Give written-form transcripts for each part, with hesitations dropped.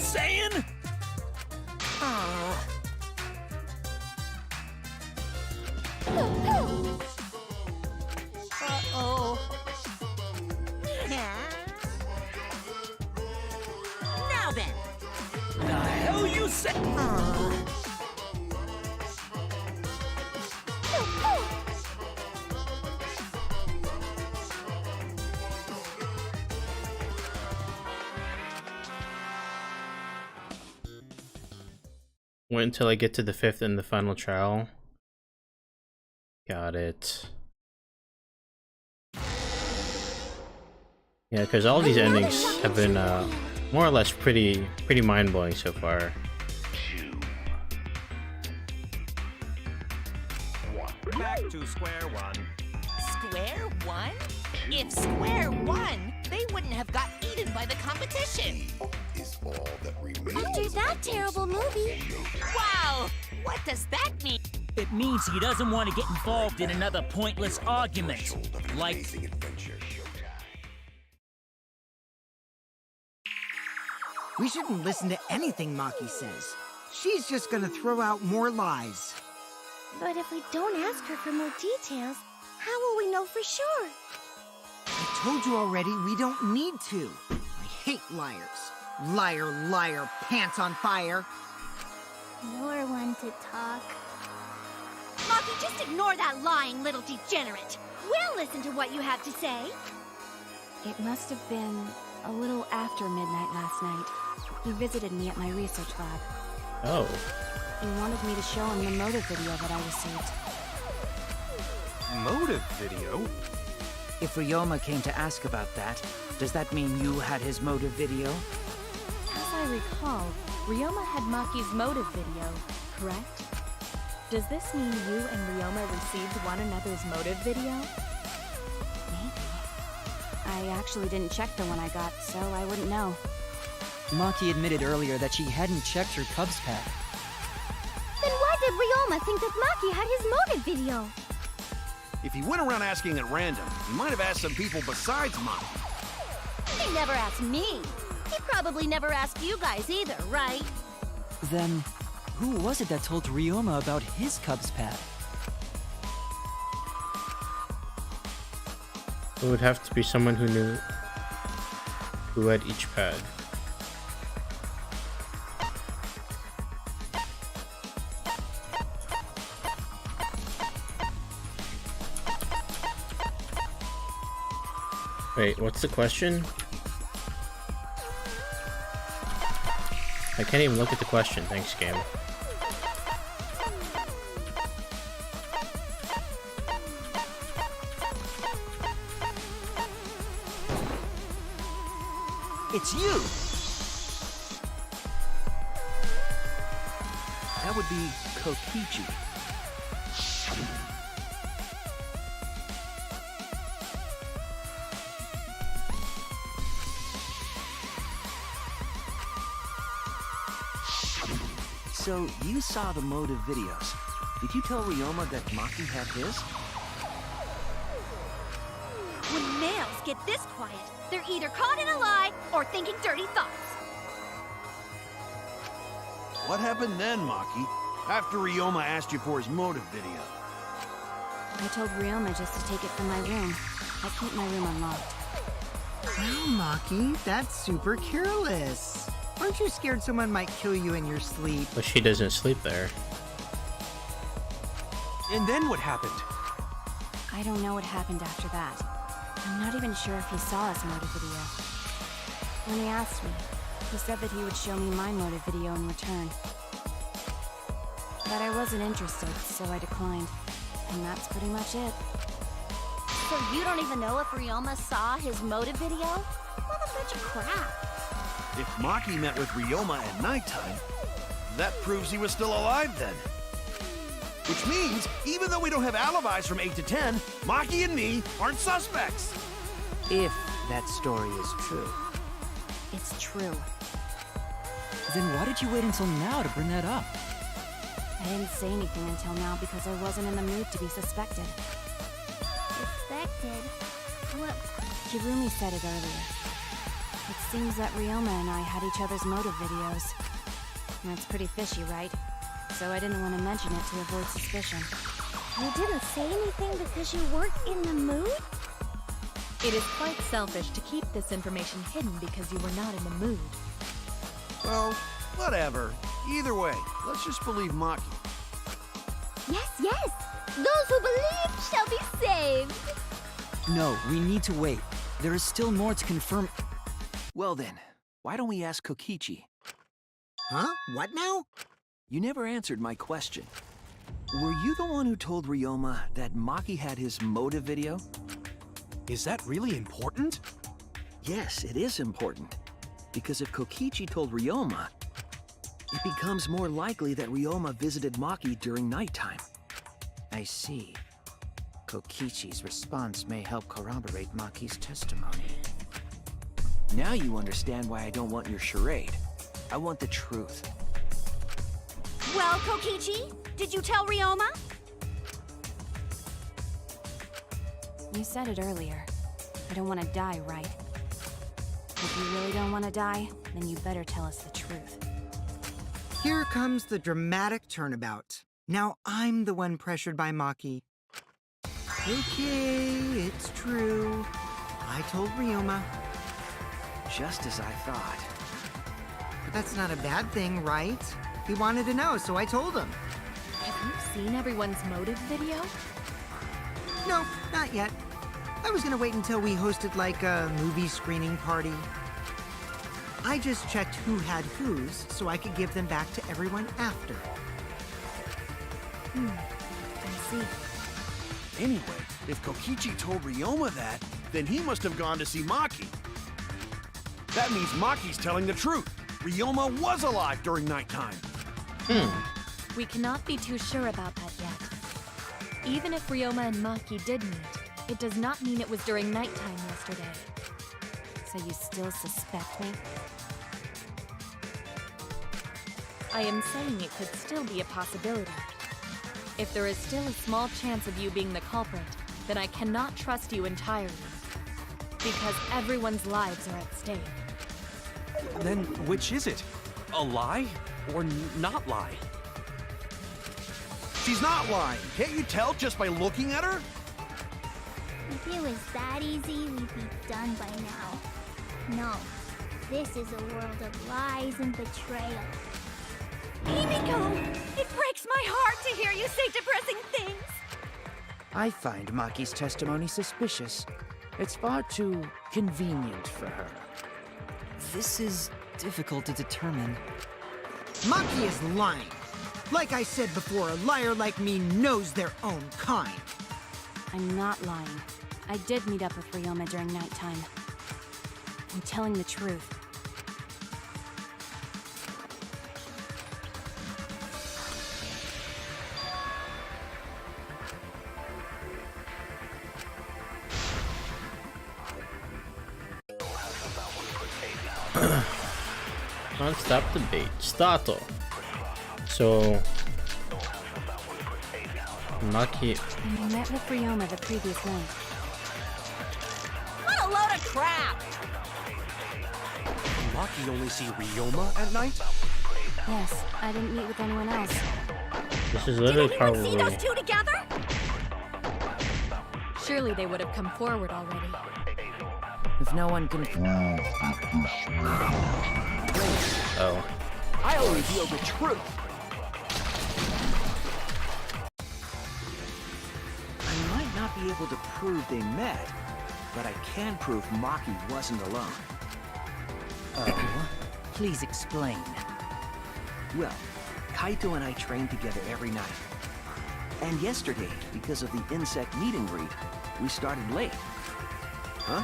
saying? Uh-oh. Now then. The hell you say? Wait until I get to the 5th and the final trial. Got it. Yeah, because all these endings have been more or less pretty mind-blowing so far. Back to square one. Square one? If square one, they wouldn't have got eaten by the competition. Is all that remains. After that terrible movie. Wow! What does that mean? It means he doesn't want to get involved in another pointless argument. Like, Amazing adventure showtime. We shouldn't listen to anything Maki says. She's just gonna throw out more lies. But if we don't ask her for more details, how will we know for sure? I told you already, we don't need to. I hate liars. Liar, liar, pants on fire. You're one to talk. Maki, just ignore that lying little degenerate. We'll listen to what you have to say. It must have been a little after midnight last night. He visited me at my research lab. Oh. He wanted me to show him the motive video that I received. Motive video? If Ryoma came to ask about that, does that mean you had his motive video? As I recall, Ryoma had Maki's motive video, correct? Does this mean you and Ryoma received one another's motive video? Maybe. I actually didn't check the one I got, so I wouldn't know. Maki admitted earlier that she hadn't checked her Cubs pad. Then why did Ryoma think that Maki had his motive video? If he went around asking at random, he might have asked some people besides Maki. He never asked me. He probably never asked you guys either, right? Then, who was it that told Ryoma about his Cubs pad? It would have to be someone who knew who had each pad. Wait, what's the question? I can't even look at the question, thanks game. It's you! That would be Kokichi. So, you saw the motive videos. Did you tell Ryoma that Maki had his? When males get this quiet, they're either caught in a lie or thinking dirty thoughts. What happened then, Maki? After Ryoma asked you for his motive video? I told Ryoma just to take it from my room. I keep my room unlocked. Wow, Maki, that's super careless. Aren't you scared someone might kill you in your sleep? But she doesn't sleep there. And then what happened? I don't know what happened after that. I'm not even sure if he saw his motive video. When he asked me, he said that he would show me my motive video in return. But I wasn't interested, so I declined. And that's pretty much it. So you don't even know if Ryoma saw his motive video? What a bunch of crap. If Maki met with Ryoma at nighttime, that proves he was still alive then. Which means, even though we don't have alibis from 8 to 10, Maki and me aren't suspects. If that story is true. It's true. Then why did you wait until now to bring that up? I didn't say anything until now because I wasn't in the mood to be suspected. Suspected? What? Kirumi said it earlier. It's Seems that Ryoma and I had each other's motive videos. That's pretty fishy, right? So I didn't want to mention it to avoid suspicion. You didn't say anything because you weren't in the mood? It is quite selfish to keep this information hidden because you were not in the mood. Well, whatever. Either way, let's just believe Maki. Yes, yes! Those who believe shall be saved! No, we need to wait. There is still more to confirm. Well then, why don't we ask Kokichi? Huh? What now? You never answered my question. Were you the one who told Ryoma that Maki had his motive video? Is that really important? Yes, it is important. Because if Kokichi told Ryoma, it becomes more likely that Ryoma visited Maki during nighttime. I see. Kokichi's response may help corroborate Maki's testimony. Now you understand why I don't want your charade. I want the truth. Well, Kokichi, did you tell Ryoma? You said it earlier. I don't want to die, right? If you really don't want to die, then you better tell us the truth. Here comes the dramatic turnabout. Now I'm the one pressured by Maki. Okay, it's true. I told Ryoma. Just as I thought. But that's not a bad thing, right? He wanted to know, so I told him. Have you seen everyone's motive video? No, not yet. I was gonna wait until we hosted like a movie screening party. I just checked who had whose so I could give them back to everyone after. I see. Anyway, if Kokichi told Ryoma that, then he must have gone to see Maki. That means Maki's telling the truth. Ryoma was alive during nighttime. We cannot be too sure about that yet. Even if Ryoma and Maki did meet, it does not mean it was during nighttime yesterday. So you still suspect me? I am saying it could still be a possibility. If there is still a small chance of you being the culprit, then I cannot trust you entirely. Because everyone's lives are at stake. Then which is it? A lie or not lie? She's not lying. Can't you tell just by looking at her? If it was that easy, we'd be done by now. No, this is a world of lies and betrayal. Himiko! It breaks my heart to hear you say depressing things! I find Maki's testimony suspicious. It's far too convenient for her. This is difficult to determine. Maki is lying. Like I said before, a liar like me knows their own kind. I'm not lying. I did meet up with Ryoma during nighttime. I'm telling the truth. Non-stop debate. Stato. So Maki. I met with Ryoma the previous night. What a load of crap! Maki only see Ryoma at night? Yes, I didn't meet with anyone else. This is literally probably. See those two together? Surely they would have come forward already. If no one can... Oh. I'll reveal the truth. I might not be able to prove they met, but I can prove Maki wasn't alone. Oh, please explain. Well, Kaito and I train together every night. And yesterday, because of the insect meet and greet, we started late. Huh?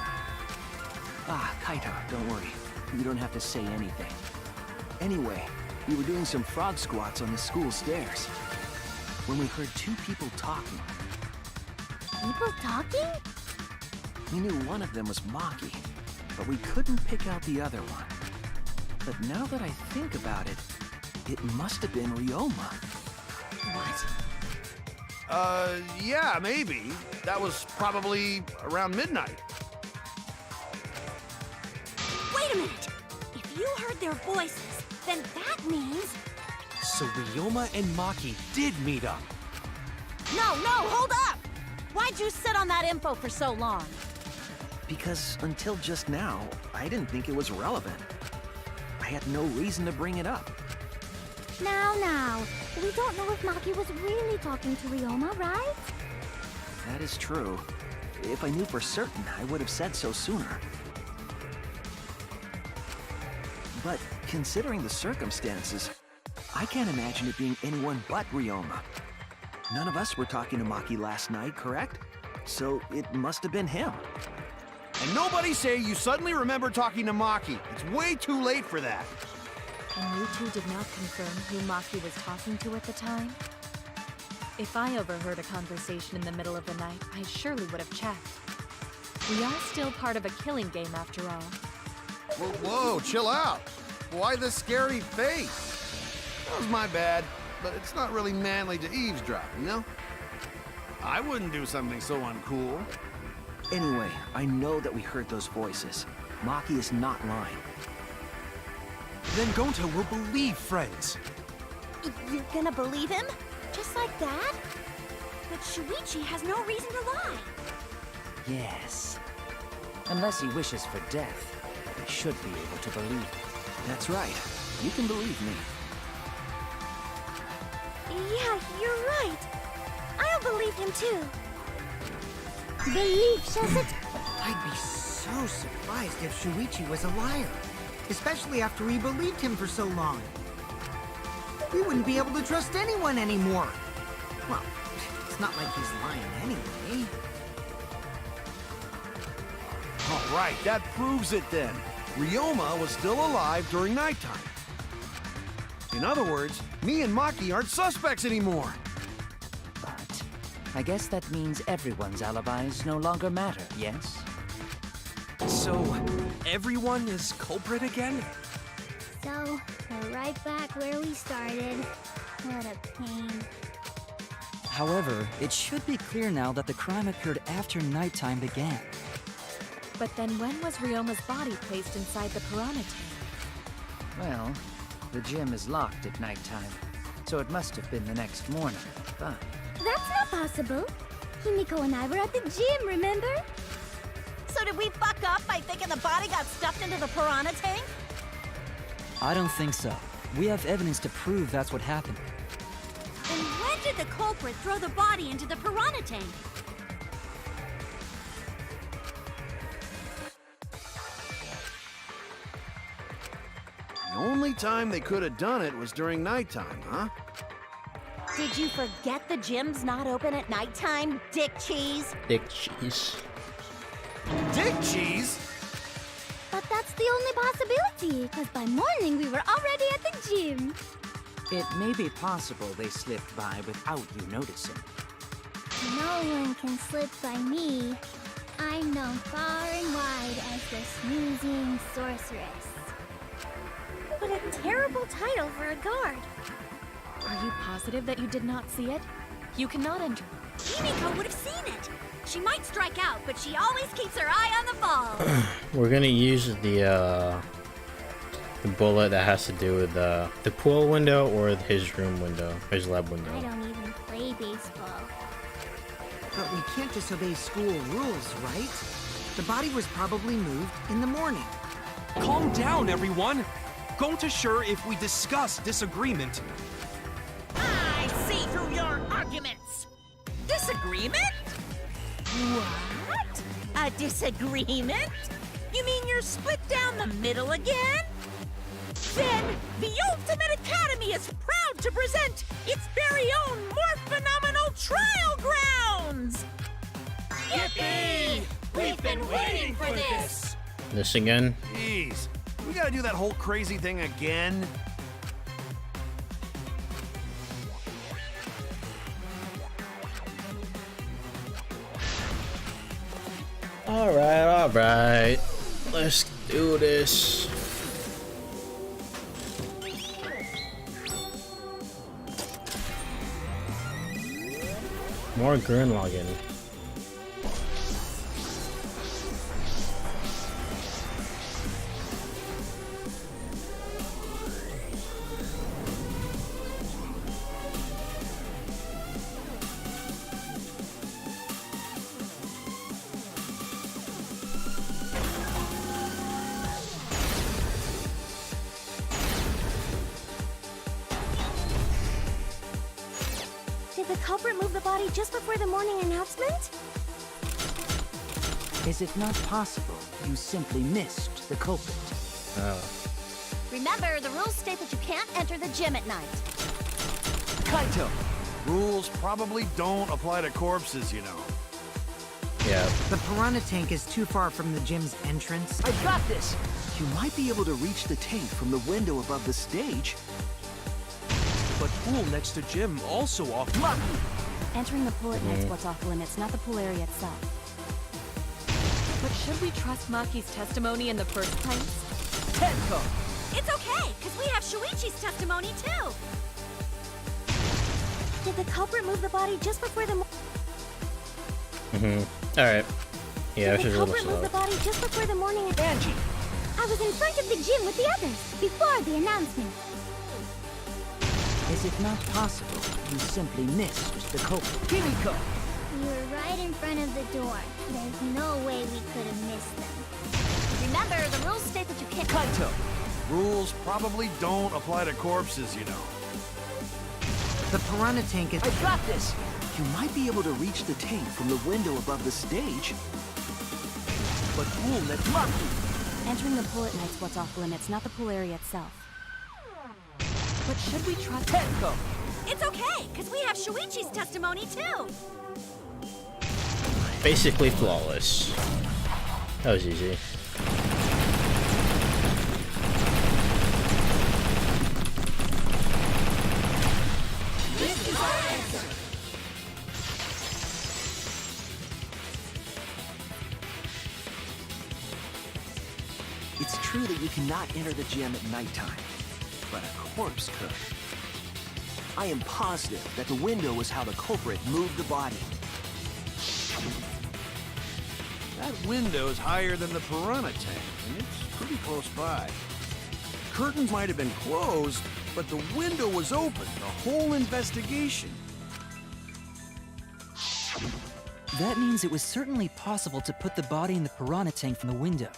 Ah, Kaito, don't worry. You don't have to say anything. Anyway, we were doing some frog squats on the school stairs when we heard two people talking. People talking? We knew one of them was Maki, but we couldn't pick out the other one. But now that I think about it, it must have been Ryoma. What? Yeah, maybe. That was probably around midnight. Wait Wait a minute. If you heard their voices, then that means... So Ryoma and Maki did meet up. No, hold up! Why'd you sit on that info for so long? Because until just now, I didn't think it was relevant. I had no reason to bring it up. Now, we don't know if Maki was really talking to Ryoma, right? That is true. If I knew for certain, I would have said so sooner. But considering the circumstances, I can't imagine it being anyone but Ryoma. None of us were talking to Maki last night, correct? So it must have been him. And nobody say you suddenly remember talking to Maki. It's way too late for that. And you two did not confirm who Maki was talking to at the time? If I overheard a conversation in the middle of the night, I surely would have checked. We are still part of a killing game after all. Whoa, chill out. Why the scary face? That was my bad, but it's not really manly to eavesdrop, you know? I wouldn't do something so uncool. Anyway, I know that we heard those voices. Maki is not lying. Then Gonta will believe friends. You're gonna believe him? Just like that? But Shuichi has no reason to lie. Yes. Unless he wishes for death, I should be able to believe it. That's right. You can believe me. Yeah, you're right. I'll believe him too. Believe says it. I'd be so surprised if Shuichi was a liar. Especially after we believed him for so long. We wouldn't be able to trust anyone anymore. Well, it's not like he's lying anyway. All right, that proves it then. Ryoma was still alive during nighttime. In other words, me and Maki aren't suspects anymore. But I guess that means everyone's alibis no longer matter, yes? So, everyone is culprit again? So, we're right back where we started. What a pain. However, it should be clear now that the crime occurred after nighttime began. But then when was Ryoma's body placed inside the piranha tank? Well, the gym is locked at nighttime, so it must have been the next morning, but... That's not possible. Himiko and I were at the gym, remember? So did we fuck up by thinking the body got stuffed into the piranha tank? I don't think so. We have evidence to prove that's what happened. Then when did the culprit throw the body into the piranha tank? The only time they could have done it was during nighttime, huh? Did you forget the gym's not open at nighttime, Dick Cheese? Dick cheese. Dick cheese? But that's the only possibility, because by morning we were already at the gym. It may be possible they slipped by without you noticing. No one can slip by me. I'm known far and wide as the snoozing sorceress. What a terrible title for a guard. Are you positive that you did not see it? You cannot enter. Himiko would have seen it. She might strike out, but she always keeps her eye on the ball. We're gonna use the bullet that has to do with the pool window or his room window, his lab window. I don't even play baseball. But we can't disobey school rules, right? The body was probably moved in the morning. Calm down, everyone. Gonta sure if we discuss disagreement. I see through your arguments. Disagreement? What? A disagreement? You mean you're split down the middle again? Then the Ultimate Academy is proud to present its very own more phenomenal trial grounds! Yippee! We've been waiting for this! This again? Jeez. We gotta do that whole crazy thing again? Alright. Let's do this. More Gurren login. Did the culprit move the body just before the morning announcement? Is it not possible you simply missed the culprit? Oh. Remember, the rules state that you can't enter the gym at night. Kaito, rules probably don't apply to corpses, you know. Yeah. The piranha tank is too far from the gym's entrance. I got this! You might be able to reach the tank from the window above the stage. But pool next to gym also off. Entering the pool at night's what's off limits, not the pool area itself. But should we trust Maki's testimony in the first place? Tenko! It's okay, because we have Shuichi's testimony too. Did the culprit move the body just before the Alright. Yeah, Did she's the a little culprit move the slow. body just before the morning? Angie! I was in front of the gym with the others, before the announcement. Is it not possible you simply missed the culprit? Kimiko! We were right in front of the door. There's no way we could have missed them. Remember, the rules state that you can't. Kaito, rules probably don't apply to corpses, you know. The piranha tank is... I got this! You might be able to reach the tank from the window above the stage. But pool next Maki! Entering the pool at night's what's off limits, not the pool area itself. But should we trust Tenko! It's okay, because we have Shuichi's testimony too. Basically flawless. That was easy. This is our answer. It's true that you cannot enter the gym at nighttime, but a corpse could. I am positive that the window was how the culprit moved the body. That window's higher than the piranha tank, and it's pretty close by. Curtains might have been closed, but the window was open the whole investigation. That means it was certainly possible to put the body in the piranha tank from the window.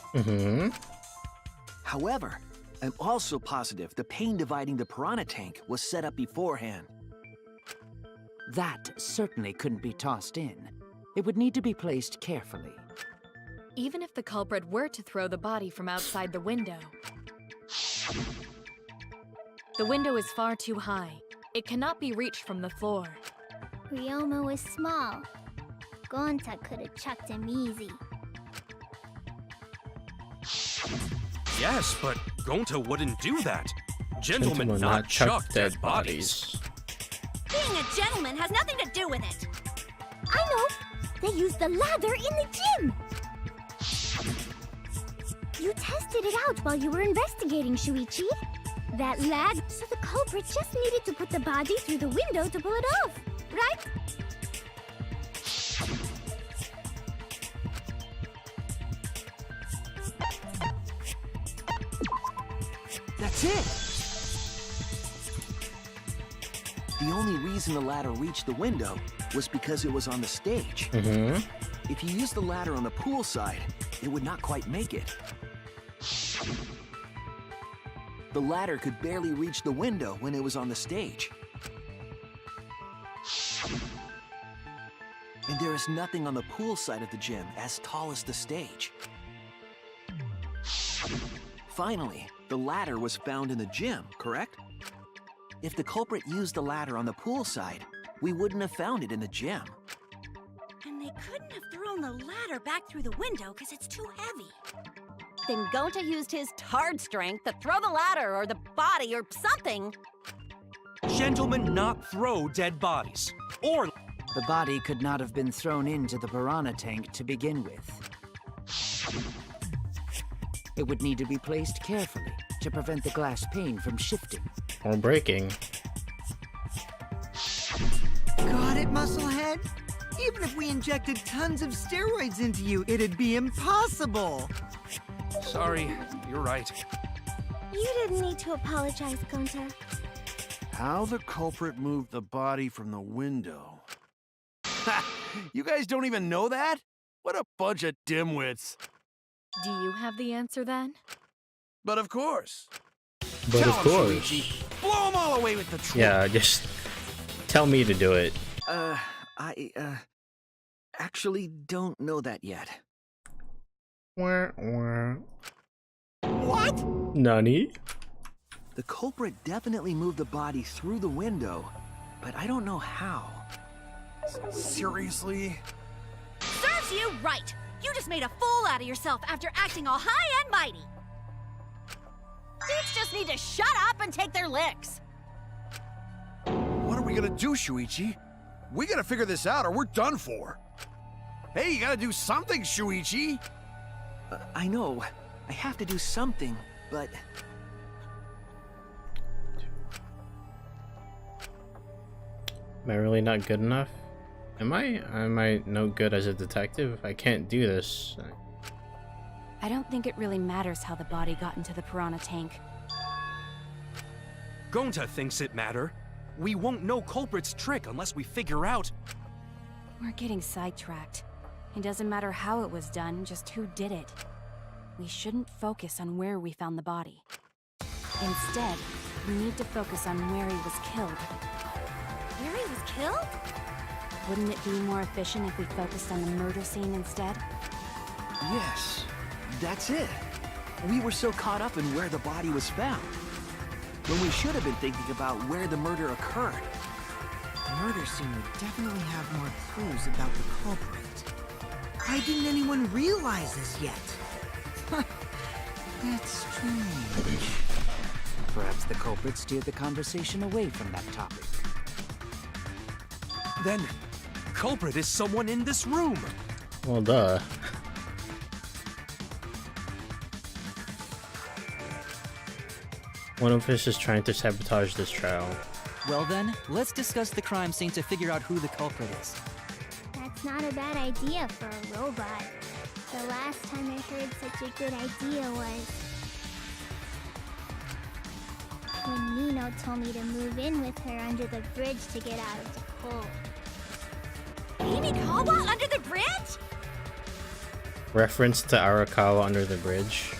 However, I'm also positive the pane dividing the piranha tank was set up beforehand. That certainly couldn't be tossed in. It would need to be placed carefully. Even if the culprit were to throw the body from outside the window, the window is far too high. It cannot be reached from the floor. Ryoma was small. Gonta could have chucked him easy. Yes, but Gonta wouldn't do that. Gentlemen not chuck dead bodies. Being a gentleman has nothing to do with it. I know! They used the ladder in the gym! You tested it out while you were investigating, Shuichi. That ladder, so the culprit just needed to put the body through the window to pull it off, right? That's it! The only reason the ladder reached the window was because it was on the stage. If you used the ladder on the pool side, it would not quite make it. The ladder could barely reach the window when it was on the stage. And there is nothing on the pool side of the gym as tall as the stage. Finally, the ladder was found in the gym, correct? If the culprit used the ladder on the pool side, we wouldn't have found it in the gym. And they couldn't have thrown the ladder back through the window because it's too heavy. Then Gonta used his tard strength to throw the ladder or the body or something. Gentlemen not throw dead bodies. Or The body could not have been thrown into the piranha tank to begin with. It would need to be placed carefully to prevent the glass pane from shifting. Or breaking. Got it, Musclehead? Even if we injected tons of steroids into you, it'd be impossible! sorry, you're right. You didn't need to apologize, Gonta. How the culprit moved the body from the window. Ha! You guys don't even know that? What a bunch of dimwits. Do you have the answer then? But of course. But Tell of him, course. Shuichi. Blow them all away with the truth. Yeah, just tell me to do it. I actually don't know that yet. Wah, wah. What? Nani? The culprit definitely moved the body through the window, but I don't know how. Seriously? Serves you right! You just made a fool out of yourself after acting all high and mighty! Dudes just need to shut up and take their licks! What are we gonna do, Shuichi? We gotta figure this out or we're done for. Hey, you gotta do something, Shuichi! I know. I have to do something, but... Am I really not good enough? Am I? Am I no good as a detective? I can't do this. I don't think it really matters how the body got into the piranha tank. Gonta thinks it matter. We won't know culprit's trick unless we figure out. We're getting sidetracked. It doesn't matter how it was done, just who did it. We shouldn't focus on where we found the body. Instead, we need to focus on where he was killed. Where he was killed? Wouldn't it be more efficient if we focused on the murder scene instead? Yes, that's it. We were so caught up in where the body was found, when we should have been thinking about where the murder occurred. The murder scene would definitely have more clues about the culprit. Why didn't anyone realize this yet? That's strange. Perhaps the culprit steered the conversation away from that topic. Then, culprit is someone in this room. Well, duh. One of us is trying to sabotage this trial. Well then, let's discuss the crime scene to figure out who the culprit is. That's not a bad idea for a robot. The last time I heard such a good idea was when Nino told me to move in with her under the bridge to get out of the cold. Kawa under the bridge? Reference to Arakawa under the bridge.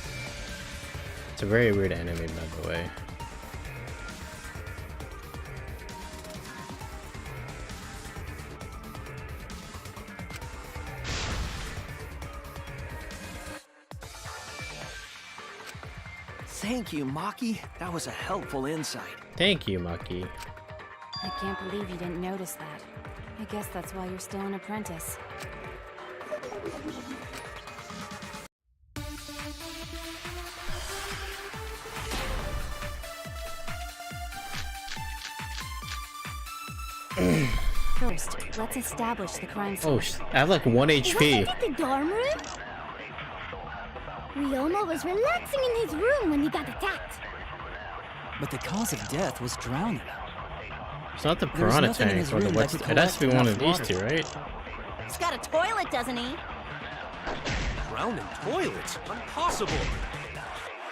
It's a very weird anime, by the way. Thank you, Maki. That was a helpful insight. Thank you, Maki. I can't believe you didn't notice that. I guess that's why you're still an apprentice. First, let's establish the crime scene. Oh, I have like 1 HP. Was it the dorm room? Ryoma was relaxing in his room when he got attacked. But the cause of death was drowning. It's not the There was piranha nothing in tank his or the room what's. that could It has to be collect one of enough these two, water. right? He's got a toilet, doesn't he? Drowned in toilet? Impossible.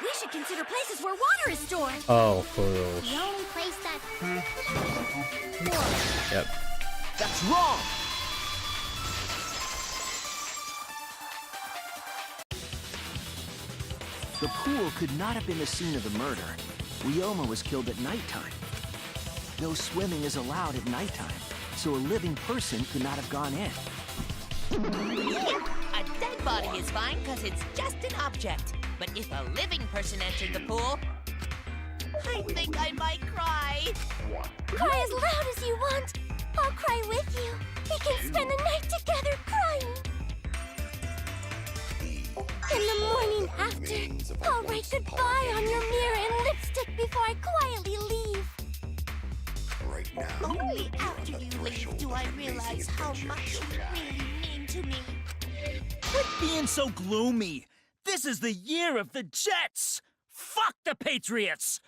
We should consider places where water is stored. Oh, fools. The only place that... Yep. That's wrong! The pool could not have been the scene of the murder. Ryoma was killed at nighttime. No swimming is allowed at nighttime, so a living person could not have gone in. A dead body is fine because it's just an object. But if a living person entered the pool, I think I might cry. Cry as loud as you want. I'll cry with you. We can spend the night together crying. In the morning after, I'll write goodbye on your mirror in lipstick before I quietly leave. Right now, Only after you leave do I realize how much you really mean to me. Quit being so gloomy. This is the year of the Jets. Fuck the Patriots.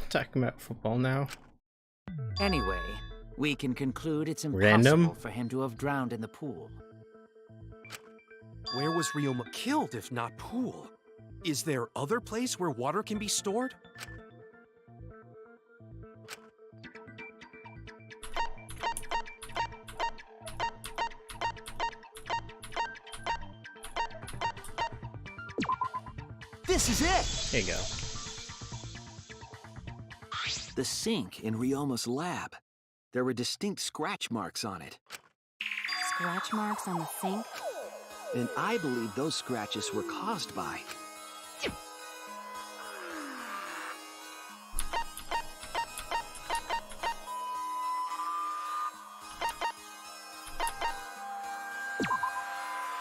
Talking about football now. Anyway, we can conclude it's impossible Random? for him to have drowned in the pool. Where was Ryoma killed if not pool? Is there other place where water can be stored? This is it! There you go. The sink in Ryoma's lab. There were distinct scratch marks on it. Scratch marks on the sink? And I believe those scratches were caused by...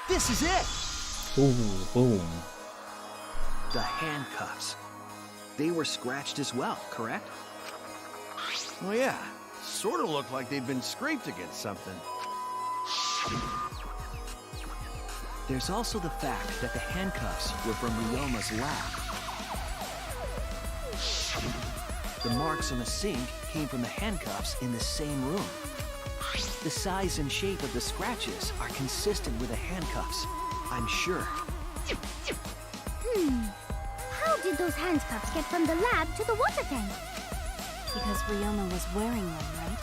This is it! Ooh, boom. The handcuffs. They were scratched as well, correct? Oh yeah, sort of looked like they'd been scraped against something. There's also the fact that the handcuffs were from Ryoma's lab. The marks on the sink came from the handcuffs in the same room. The size and shape of the scratches are consistent with the handcuffs, I'm sure. How did those handcuffs get from the lab to the water tank? Because Ryoma was wearing them, right?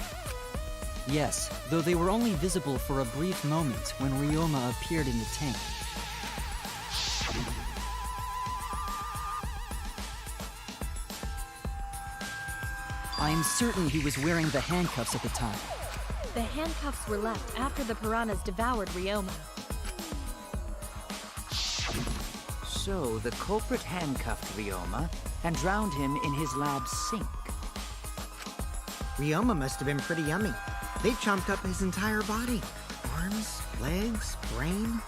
Yes, though they were only visible for a brief moment when Ryoma appeared in the tank. I am certain he was wearing the handcuffs at the time. The handcuffs were left after the piranhas devoured Ryoma. So the culprit handcuffed Ryoma and drowned him in his lab's sink. Ryoma must have been pretty yummy. They chomped up his entire body. Arms, legs, brain.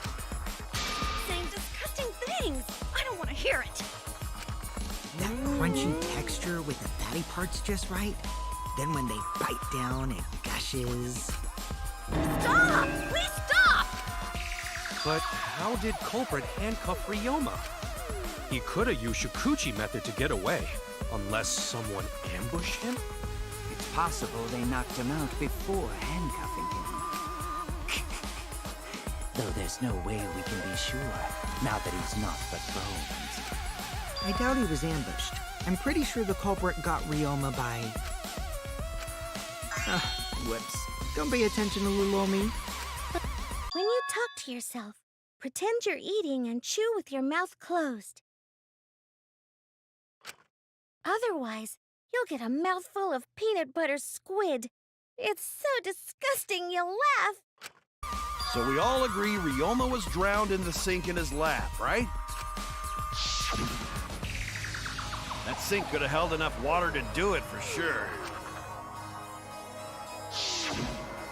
Saying disgusting things! I don't want to hear it! That crunchy texture with the fatty parts just right. Then when they bite down, it gushes. Stop! Please stop! But how did culprit handcuff Ryoma? He could have used Shikuchi method to get away, unless someone ambushed him? It's possible they knocked him out before handcuffing him. Though there's no way we can be sure, now that he's not but bones. I doubt he was ambushed. I'm pretty sure the culprit got Ryoma by... whoops. Don't pay attention to little me. When you talk to yourself, pretend you're eating and chew with your mouth closed. Otherwise, you'll get a mouthful of peanut butter squid. It's so disgusting you'll laugh. So we all agree Ryoma was drowned in the sink in his lab, right? That sink could have held enough water to do it for sure.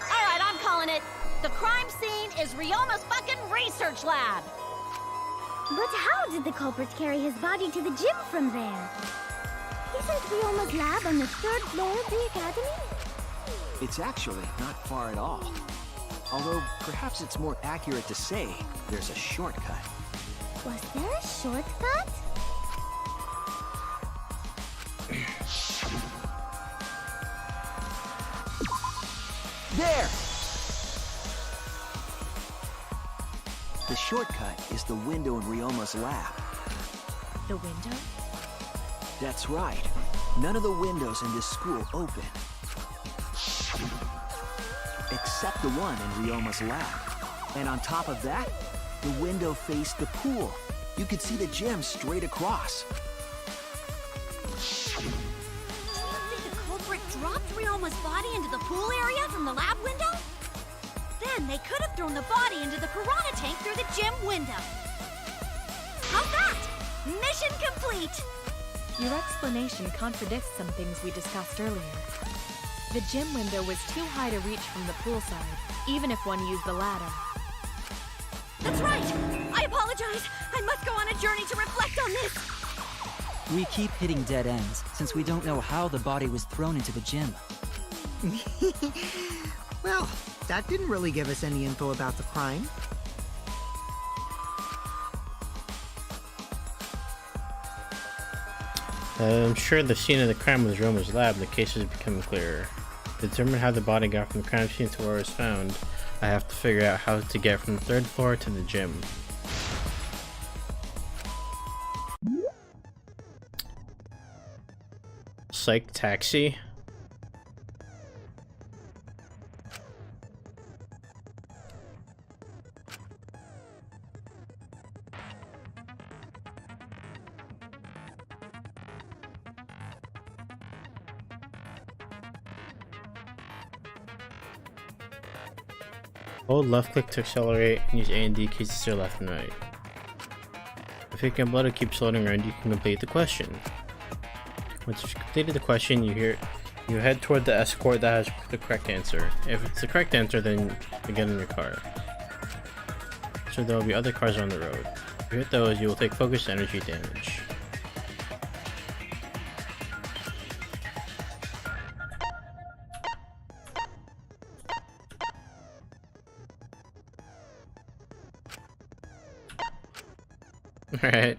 Alright, I'm calling it. The crime scene is Ryoma's fucking research lab. But how did the culprit carry his body to the gym from there? Isn't Ryoma's lab on the 3rd floor of the academy? It's actually not far at all. Although, perhaps it's more accurate to say there's a shortcut. Was there a shortcut? There! The shortcut is the window in Ryoma's lab. The window? That's right. None of the windows in this school open. Except the one in Ryoma's lab. And on top of that, the window faced the pool. You could see the gym straight across. Do you think the culprit dropped Ryoma's body into the pool area from the lab window? Then they could have thrown the body into the piranha tank through the gym window. How's that? Mission complete! Your explanation contradicts some things we discussed earlier. The gym window was too high to reach from the poolside, even if one used the ladder. That's right! I apologize! I must go on a journey to reflect on this! We keep hitting dead ends, since we don't know how the body was thrown into the gym. Well, that didn't really give us any info about the crime. I'm sure the scene of the crime was Roma's lab. The case is becoming clearer. To determine how the body got from the crime scene to where it was found, I have to figure out how to get from the 3rd floor to the gym. Psych taxi. Hold left click to accelerate and use A and D keys to steer left and right. If you can let it keep floating around, you can complete the question. Once you've completed the question, you head toward the escort that has the correct answer. If it's the correct answer, then you get in your car. So there will be other cars on the road. If you hit those, you will take focused energy damage. Alright.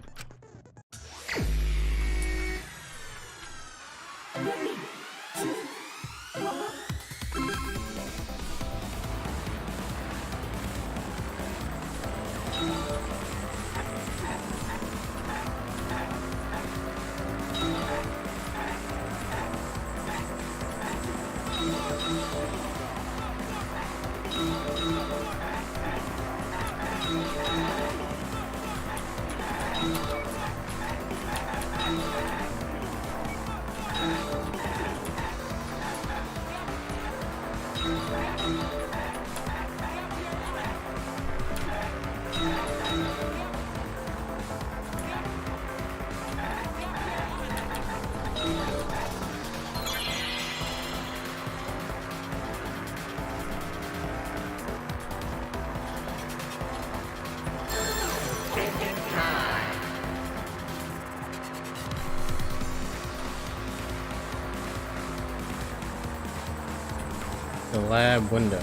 The lab window.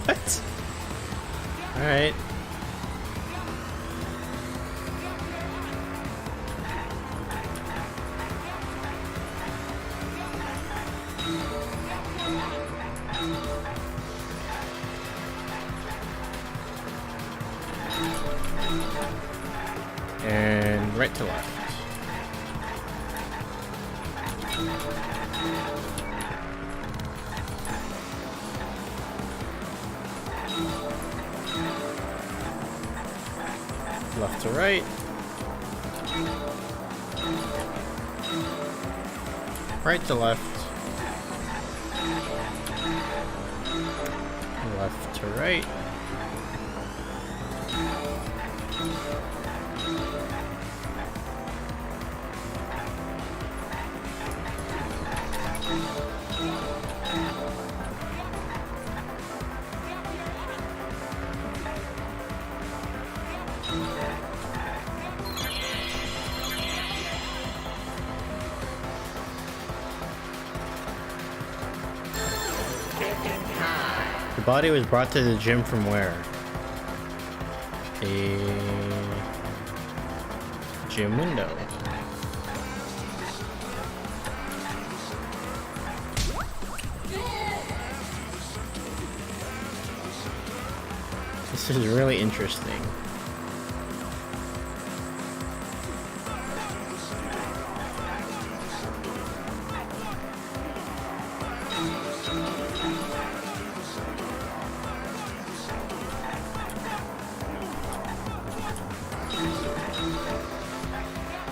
What? Alright. And right to left. Left to right. Right to left. Left to right. The body was brought to the gym from where? A gym window. This is really interesting.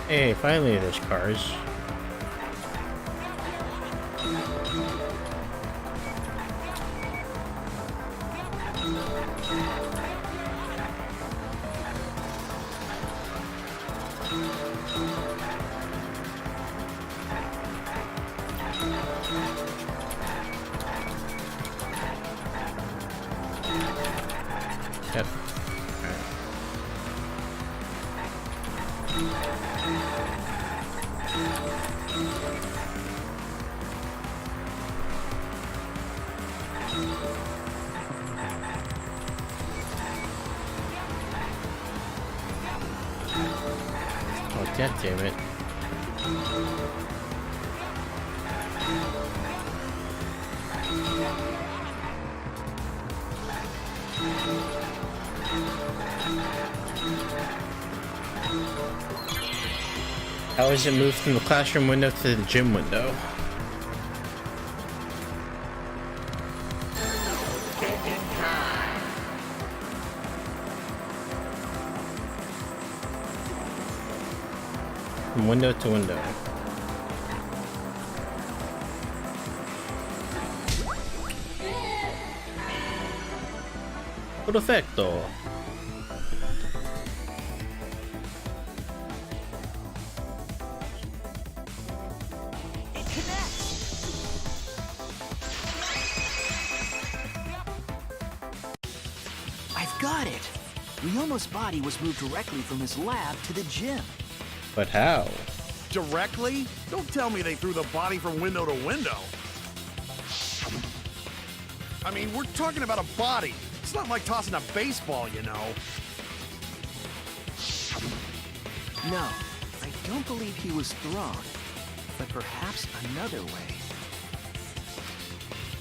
Hey, finally there's cars. Yep. Oh, god damn it. How is it moved from the classroom window to the gym window? From window to window. Perfecto. It connects! I've got it! Ryoma's body was moved directly from his lab to the gym. But how? Directly? Don't tell me they threw the body from window to window. I mean, we're talking about a body. It's not like tossing a baseball, you know. No, I don't believe he was thrown. But perhaps another way.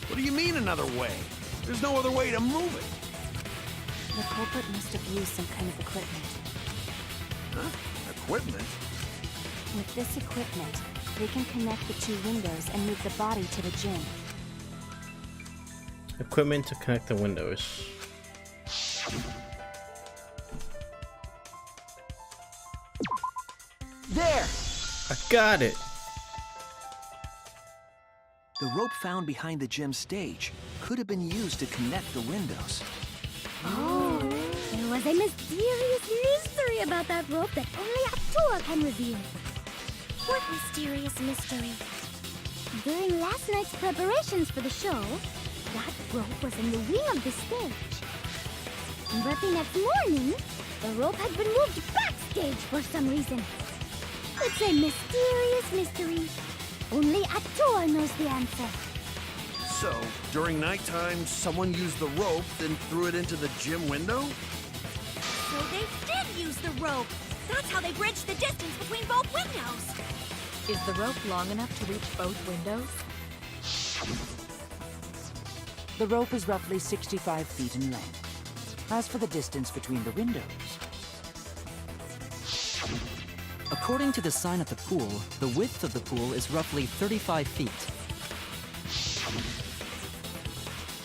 What do you mean another way? There's no other way to move it. The culprit must have used some kind of equipment. Huh? Equipment? With this equipment, they can connect the two windows and move the body to the gym. Equipment to connect the windows. There! I got it! The rope found behind the gym stage could have been used to connect the windows. Oh, there was a mysterious mystery about that rope that only Atua can reveal. What mysterious mystery? During last night's preparations for the show, that rope was in the wing of the stage. But the next morning, the rope had been moved backstage for some reason. It's a mysterious mystery. Only Atua knows the answer. So, during nighttime, someone used the rope, then threw it into the gym window? So they did use the rope. That's how they bridged the distance between both windows. Is the rope long enough to reach both windows? The rope is roughly 65 feet in length. As for the distance between the windows, according to the sign at the pool, the width of the pool is roughly 35 feet.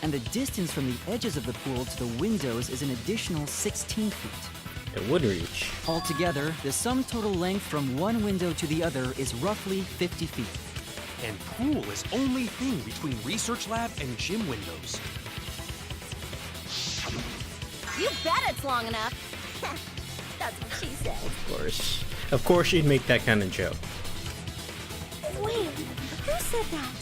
And the distance from the edges of the pool to the windows is an additional 16 feet. It would reach. Altogether, the sum total length from one window to the other is roughly 50 feet. And pool is only thing between research lab and gym windows. You bet it's long enough. That's what she said. Of course. Of course you'd make that kind of joke. Wait, who said that?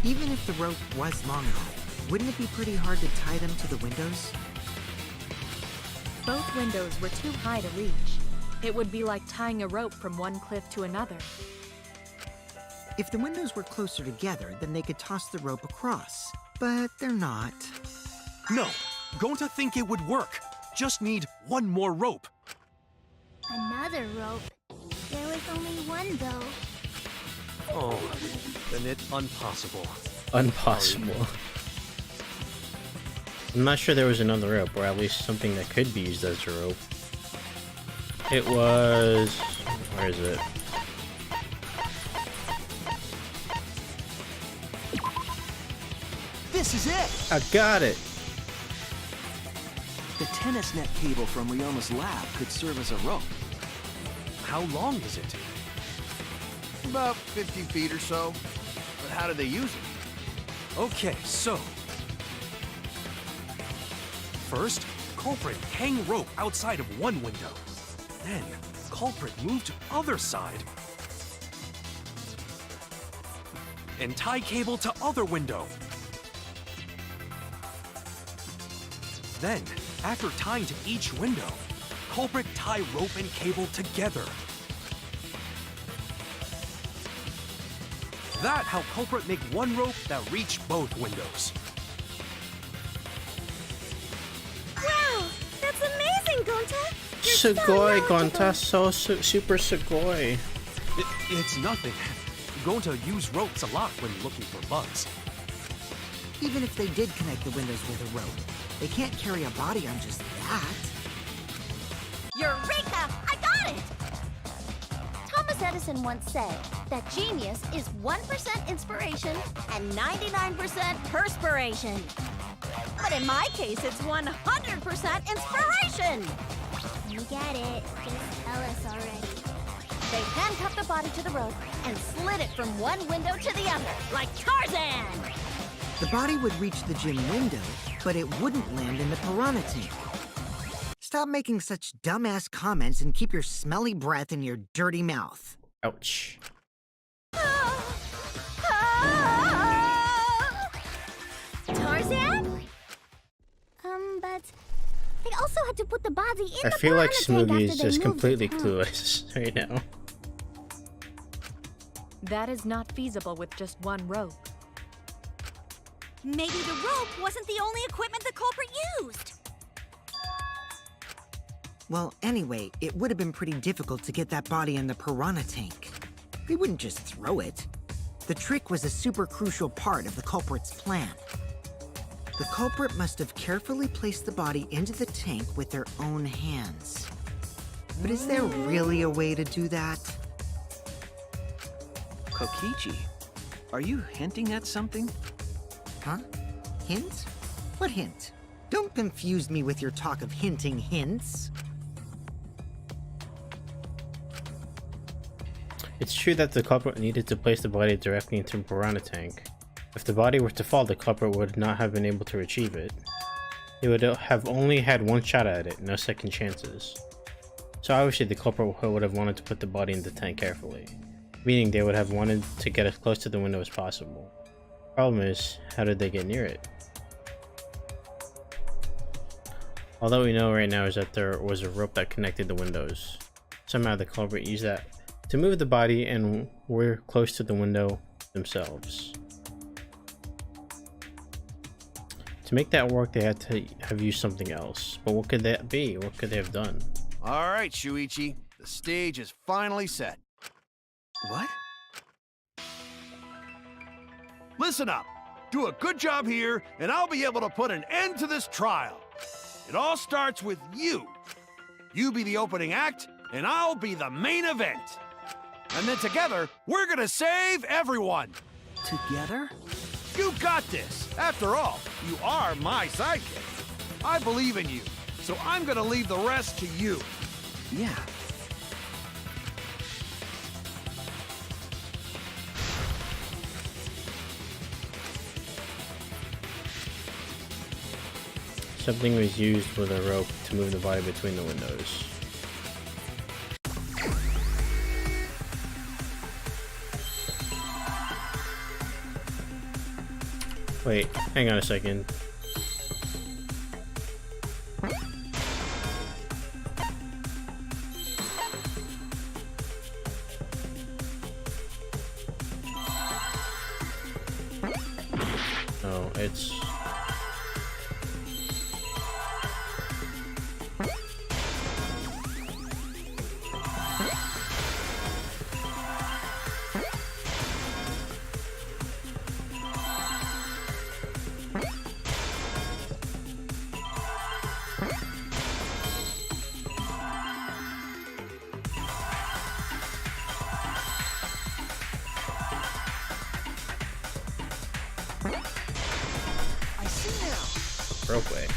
Even if the rope was long enough, wouldn't it be pretty hard to tie them to the windows? Both windows were too high to reach. It would be like tying a rope from one cliff to another. If the windows were closer together, then they could toss the rope across. But they're not. No, Gonta think it would work. Just need one more rope. Another rope. There was only one, though. Oh, then it's impossible. Impossible. I'm not sure there was another rope, or at least something that could be used as a rope. It was... where is it? This is it! I got it! The tennis net cable from Ryoma's lab could serve as a rope. How long is it? About 50 feet or so. But how did they use it? Okay, so... First, culprit hang rope outside of one window. Then, culprit move to other side. And tie cable to other window. Then, after tying to each window, culprit tie rope and cable together. That how culprit make one rope that reach both windows. Wow, that's amazing, Gonta! Sugoi, Gonta, so super Sugoi. It's nothing. Gonta use ropes a lot when looking for bugs. Even if they did connect the windows with a rope, they can't carry a body on just that. Eureka! I got it! Thomas Edison once said that genius is 1% inspiration and 99% perspiration. But in my case, it's 100% inspiration! You get it. Just tell us already. They handcuffed the body to the rope and slid it from one window to the other, like Tarzan! The body would reach the gym window, but it wouldn't land in the piranha tank. Stop making such dumbass comments and keep your smelly breath in your dirty mouth. Ouch. Tarzan? But they also had to put the body in I the feel like piranha tank Smoogie is after they just moved completely it, huh? clueless right now. That is not feasible with just one rope. Maybe the rope wasn't the only equipment the culprit used. Well, anyway, it would have been pretty difficult to get that body in the piranha tank. They wouldn't just throw it. The trick was a super crucial part of the culprit's plan. The culprit must have carefully placed the body into the tank with their own hands. But is there really a way to do that? Kokichi, are you hinting at something? Huh? Hint? What hint? Don't confuse me with your talk of hinting hints. It's true that the culprit needed to place the body directly into the piranha tank. If the body were to fall, the culprit would not have been able to retrieve it. They would have only had one shot at it, no second chances. So obviously the culprit would have wanted to put the body in the tank carefully, meaning they would have wanted to get as close to the window as possible. Problem is, how did they get near it? All that we know right now is that there was a rope that connected the windows. Somehow the culprit used that to move the body and were close to the window themselves. To make that work, they had to have used something else. But what could that be? What could they have done? All right, Shuichi. The stage is finally set. What? Listen up. Do a good job here, and I'll be able to put an end to this trial. It all starts with you. You be the opening act, and I'll be the main event. And then together, we're gonna save everyone. Together? You got this. After all, you are my sidekick. I believe in you, so I'm gonna leave the rest to you. Yeah. Something was used with a rope to move the body between the windows. Wait, hang on a second. Oh, it's... Ropeway.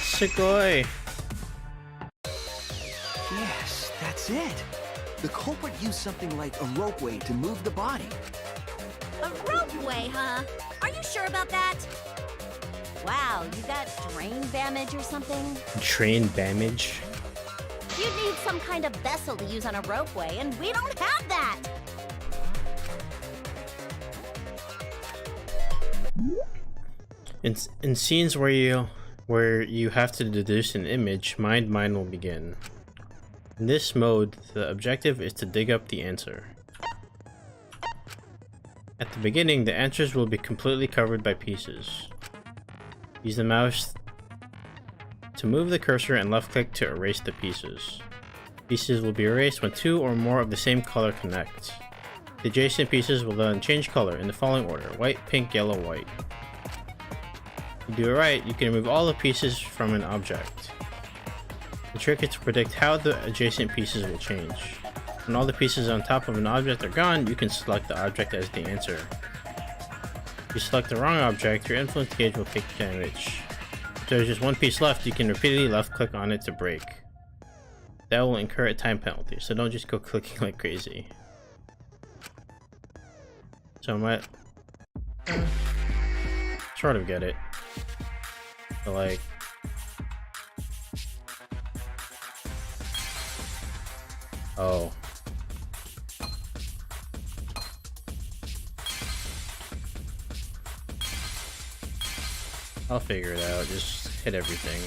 Sugoi! Yes, that's it. The culprit used something like a ropeway to move the body. A ropeway, huh? Are you sure about that? Wow, you got drain damage or something? Train damage? You'd need some kind of vessel to use on a ropeway, and we don't have that! In scenes where you have to deduce an image, mind will begin. In this mode, the objective is to dig up the answer. At the beginning, the answers will be completely covered by pieces. Use the mouse to move the cursor and left click to erase the pieces. Pieces will be erased when two or more of the same color connect. The adjacent pieces will then change color in the following order: white, pink, yellow, white. If you do it right, you can remove all the pieces from an object. The trick is to predict how the adjacent pieces will change. When all the pieces on top of an object are gone, you can select the object as the answer. If you select the wrong object, your influence gauge will take damage. If there's just one piece left, you can repeatedly left click on it to break. That will incur a time penalty, so don't just go clicking like crazy. So I might sort of get it. But like, oh. I'll figure it out. Just hit everything.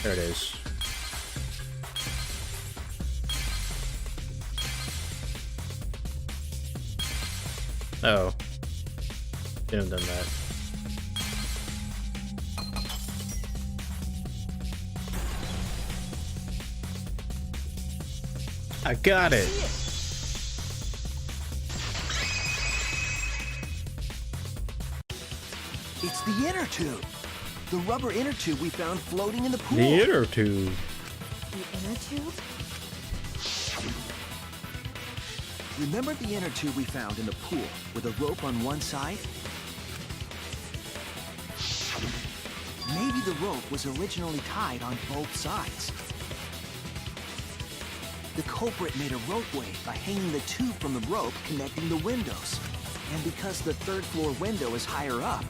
There it is. Oh. Shouldn't have done that. I got it! It's the inner tube. The rubber inner tube we found floating in the pool. The inner tube. The inner tube? Remember the inner tube we found in the pool with a rope on one side? Maybe the rope was originally tied on both sides. The culprit made a ropeway by hanging the tube from the rope connecting the windows. And because the third floor window is higher up,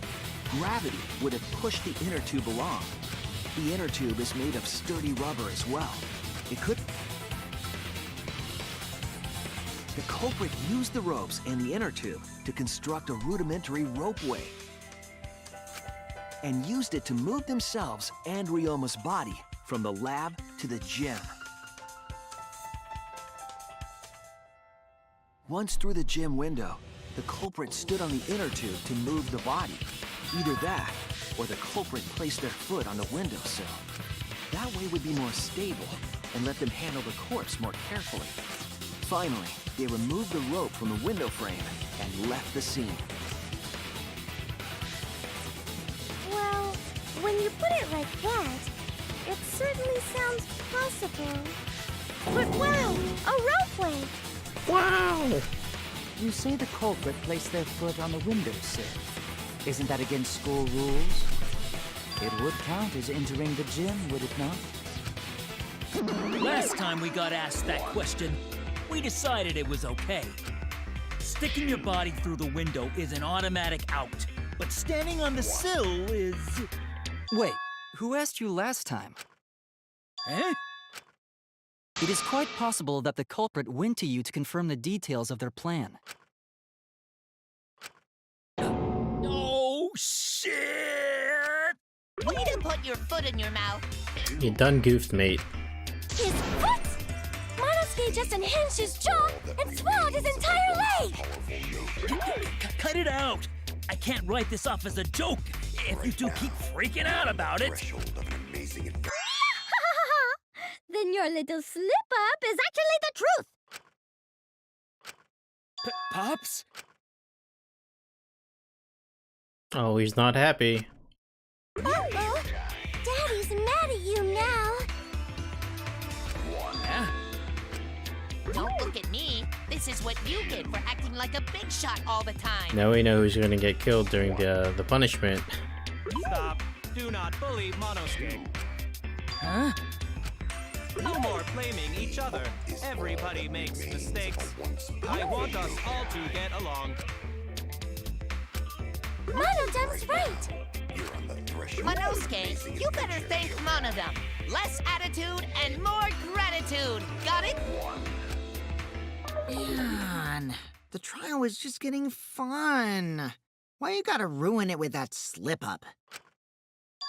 gravity would have pushed the inner tube along. The inner tube is made of sturdy rubber as well. It could... The culprit used the ropes and the inner tube to construct a rudimentary ropeway and used it to move themselves and Ryoma's body from the lab to the gym. Once through the gym window, the culprit stood on the inner tube to move the body. Either that, or the culprit placed their foot on the windowsill. That way would be more stable and let them handle the corpse more carefully. Finally, they removed the rope from the window frame and left the scene. Well, when you put it like that, it certainly sounds possible. But wow, a ropeway! Wow! You say the culprit placed their foot on the windowsill. Isn't that against school rules? It would count as entering the gym, would it not? Last time we got asked that question, we decided it was okay. Sticking your body through the window is an automatic out, but standing on the sill is... Wait, who asked you last time? Eh? It is quite possible that the culprit went to you to confirm the details of their plan. Oh, shit! Way to put your foot in your mouth. You done goofed, mate. His foot! Monosuke just unhinged his jaw and swallowed his entire leg! Cut it out! I can't write this off as a joke if you two keep freaking out about it. Then your little slip-up is actually the truth! Pops? Oh, he's not happy. Uh-oh! Daddy's mad at you now! Yeah? Don't look at me. This is what you get for acting like a big shot all the time. Now we know who's gonna get killed during the punishment. Stop. Do not bully Monosuke. Huh? No more blaming each other. Everybody makes mistakes. I want us all to get along. Monodum's right! Monosuke, you better thank Monodum. Less attitude and more gratitude. Got it? Man, the trial was just getting fun. Why you gotta ruin it with that slip-up?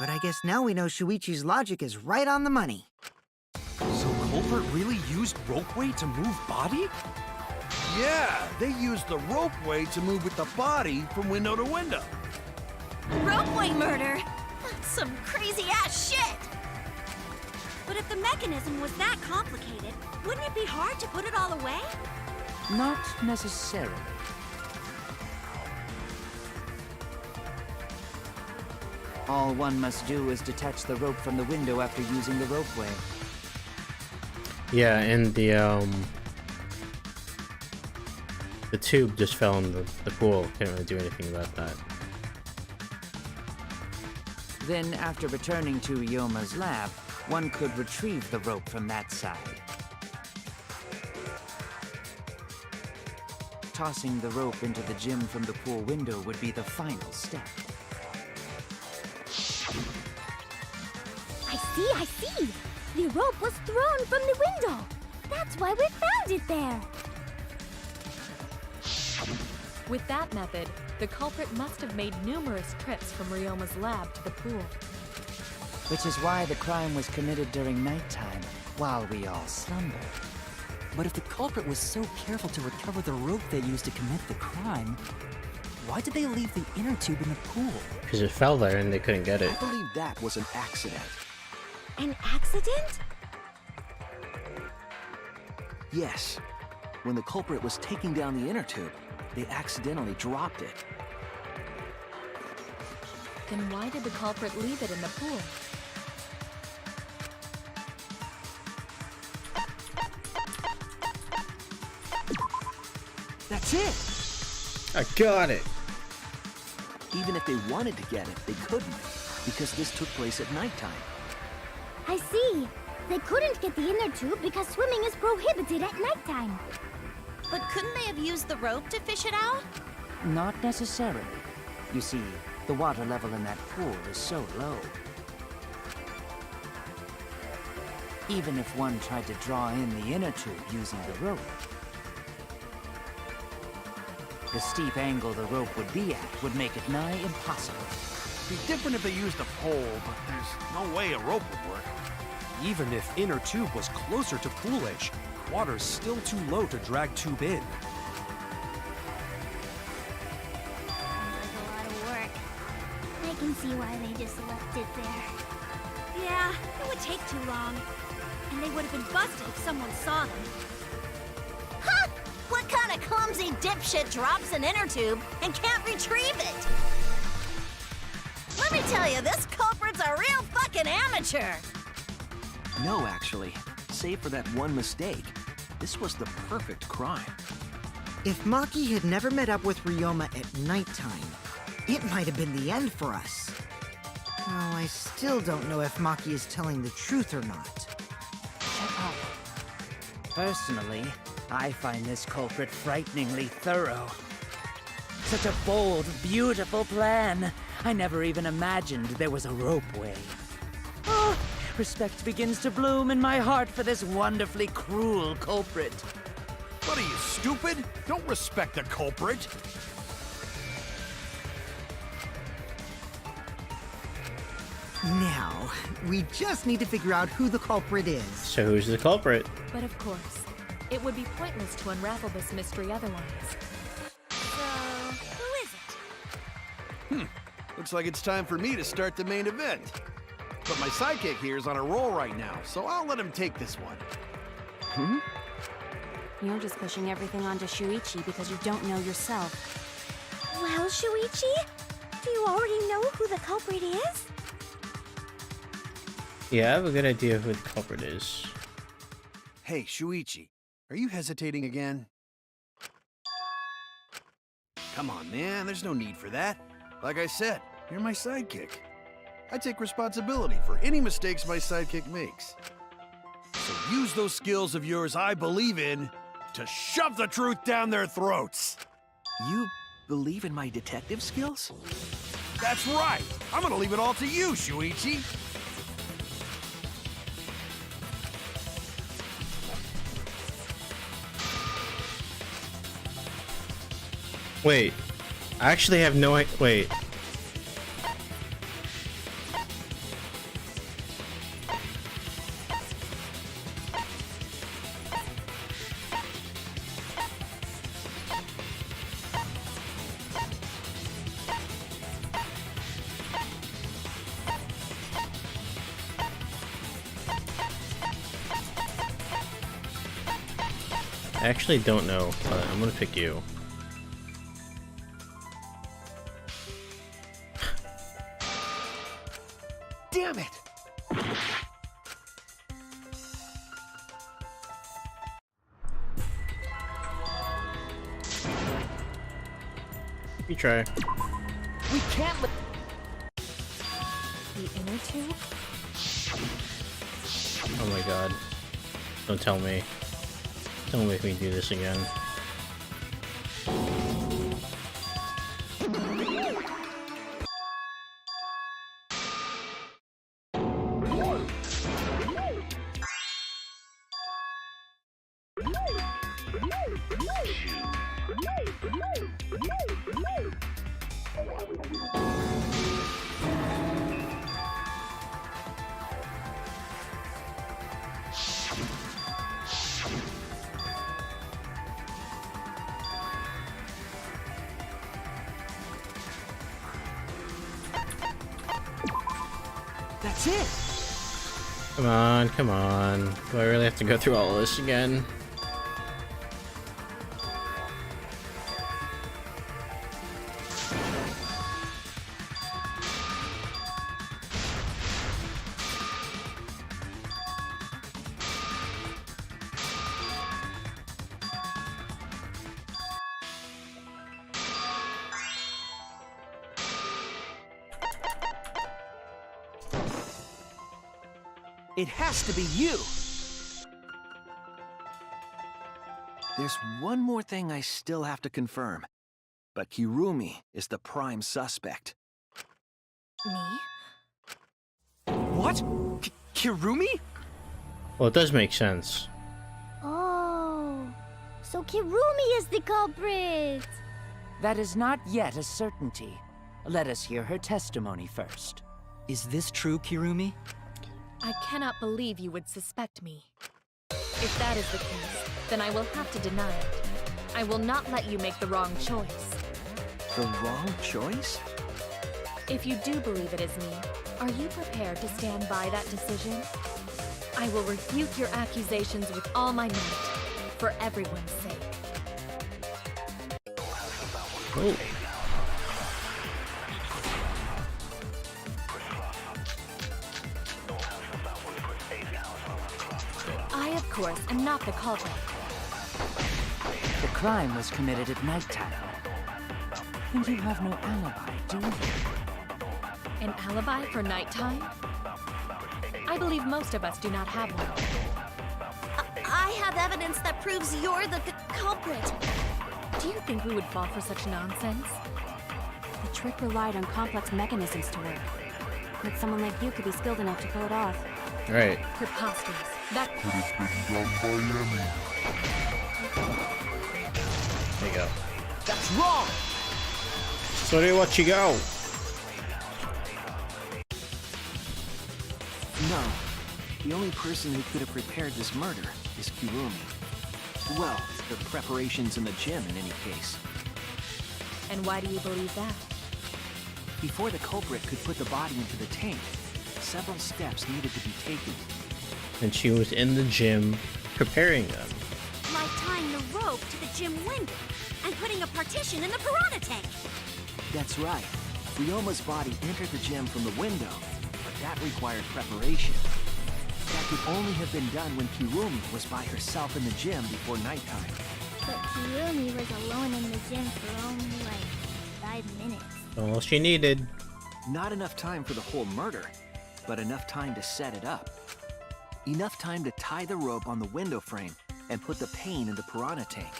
But I guess now we know Shuichi's logic is right on the money. So culprit really used ropeway to move body? Yeah, they used the ropeway to move with the body from window to window. Ropeway murder? That's some crazy-ass shit! But if the mechanism was that complicated, wouldn't it be hard to put it all away? Not necessarily. All one must do is detach the rope from the window after using the ropeway. Yeah, and the tube just fell in the pool. Can't really do anything about that. Then, after returning to Ryoma's lab, one could retrieve the rope from that side. Tossing the rope into the gym from the pool window would be the final step. I see! The rope was thrown from the window! That's why we found it there! With that method, the culprit must have made numerous trips from Ryoma's lab to the pool. Which is why the crime was committed during nighttime, while we all slumbered. But if the culprit was so careful to recover the rope they used to commit the crime, why did they leave the inner tube in the pool? Because it fell there and they couldn't get it. I believe that was an accident. An accident? Yes. When the culprit was taking down the inner tube, they accidentally dropped it. Then why did the culprit leave it in the pool? That's it! I got it! Even if they wanted to get it, they couldn't, because this took place at nighttime. I see. They couldn't get the inner tube because swimming is prohibited at nighttime. But couldn't they have used the rope to fish it out? Not necessarily. You see, the water level in that pool is so low. Even if one tried to draw in the inner tube using the rope, the steep angle the rope would be at would make it nigh impossible. It'd be different if they used a pole, but there's no way a rope would work. Even if inner tube was closer to pool edge, water's still too low to drag tube in. Sounds like a lot of work. I can see why they just left it there. Yeah, it would take too long. And they would have been busted if someone saw them. Huh! What kind of clumsy dipshit drops an inner tube and can't retrieve it? Let me tell you, this culprit's a real fucking amateur! No, actually. Save for that one mistake, this was the perfect crime. If Maki had never met up with Ryoma at nighttime, it might have been the end for us. Well, I still don't know if Maki is telling the truth or not. Shut up. Personally, I find this culprit frighteningly thorough. Such a bold, beautiful plan. I never even imagined there was a ropeway. Oh, respect begins to bloom in my heart for this wonderfully cruel culprit. What are you, stupid? Don't respect the culprit. Now, we just need to figure out who the culprit is. So who's the culprit? But of course, it would be pointless to unravel this mystery otherwise. So, who is it? Looks like it's time for me to start the main event. But my sidekick here is on a roll right now, so I'll let him take this one. You're just pushing everything onto Shuichi because you don't know yourself. Well, Shuichi, do you already know who the culprit is? Yeah, I have a good idea who the culprit is. Hey, Shuichi, are you hesitating again? Come on, man, there's no need for that. Like I said, you're my sidekick. I take responsibility for any mistakes my sidekick makes. So use those skills of yours I believe in to shove the truth down their throats. You believe in my detective skills? That's right. I'm gonna leave it all to you, Shuichi. Wait, I actually have no idea. Wait. I actually don't know, but I'm gonna pick you. Damn it! You try. We can't let... The inner tube? Oh my god. Don't tell me. Don't make me do this again. That's it! Come on, come on. Do I really have to go through all of this again? It has to be you! There's one more thing I still have to confirm. But Kirumi is the prime suspect. Me? What? Kirumi? Well, it does make sense. Oh, so Kirumi is the culprit! That is not yet a certainty. Let us hear her testimony first. Is this true, Kirumi? I cannot believe you would suspect me. If that is the case, then I will have to deny it. I will not let you make the wrong choice. The wrong choice? If you do believe it is me, are you prepared to stand by that decision? I will refute your accusations with all my might, for everyone's sake. Oh. I, of course, am not the culprit. The crime was committed at nighttime. And you have no alibi, do you? An alibi for nighttime? I believe most of us do not have one. I have evidence that proves you're the culprit. Do you think we would fall for such nonsense? The trick relied on complex mechanisms to work. But someone like you could be skilled enough to pull it off. Right. Preposterous. That could have been done by any. There you go. That's wrong! So there what you go? No. The only person who could have prepared this murder is Kirumi. Well, the preparations in the gym in any case. And why do you believe that? Before the culprit could put the body into the tank, several steps needed to be taken. And she was in the gym preparing them. Like tying the rope to the gym window and putting a partition in the piranha tank. That's right. Ryoma's body entered the gym from the window, but that required preparation. That could only have been done when Kirumi was by herself in the gym before nighttime. But Kirumi was alone in the gym for only like 5 minutes. All she needed. Not enough time for the whole murder, but enough time to set it up. Enough time to tie the rope on the window frame and put the pain in the piranha tank.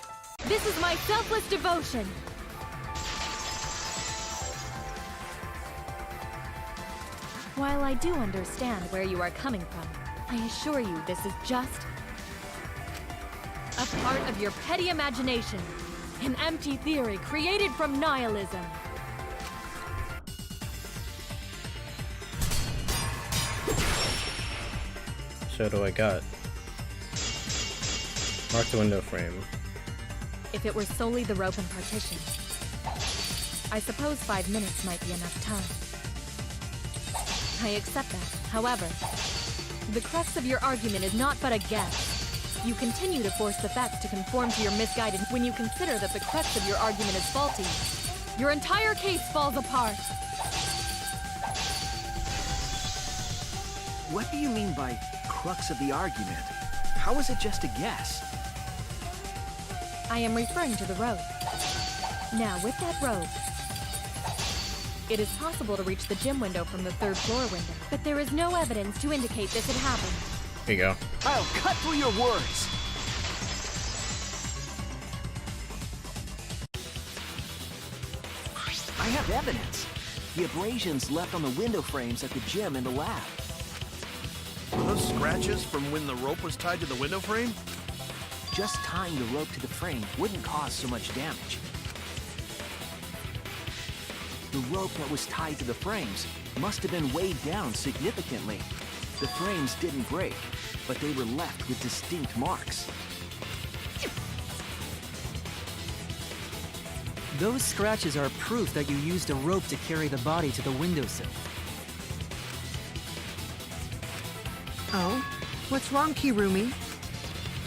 This is my selfless devotion! While I do understand where you are coming from, I assure you this is just a part of your petty imagination, an empty theory created from nihilism. So what do I got? Mark the window frame. If it were solely the rope and partition, I suppose 5 minutes might be enough time. I accept that. However, the crux of your argument is not but a guess. You continue to force the facts to conform to your misguided. When you consider that the crux of your argument is faulty, your entire case falls apart. What do you mean by crux of the argument? How is it just a guess? I am referring to the rope. Now, with that rope, It is possible to reach the gym window from the 3rd floor window, but there is no evidence to indicate this had happened. Here you go. I'll cut through your words. I have evidence. The abrasions left on the window frames at the gym and the lab. Were those scratches from when the rope was tied to the window frame? Just tying the rope to the frame wouldn't cause so much damage. The rope that was tied to the frames must have been weighed down significantly. The frames didn't break, but they were left with distinct marks. Those scratches are proof that you used a rope to carry the body to the windowsill. Oh? What's wrong, Kirumi?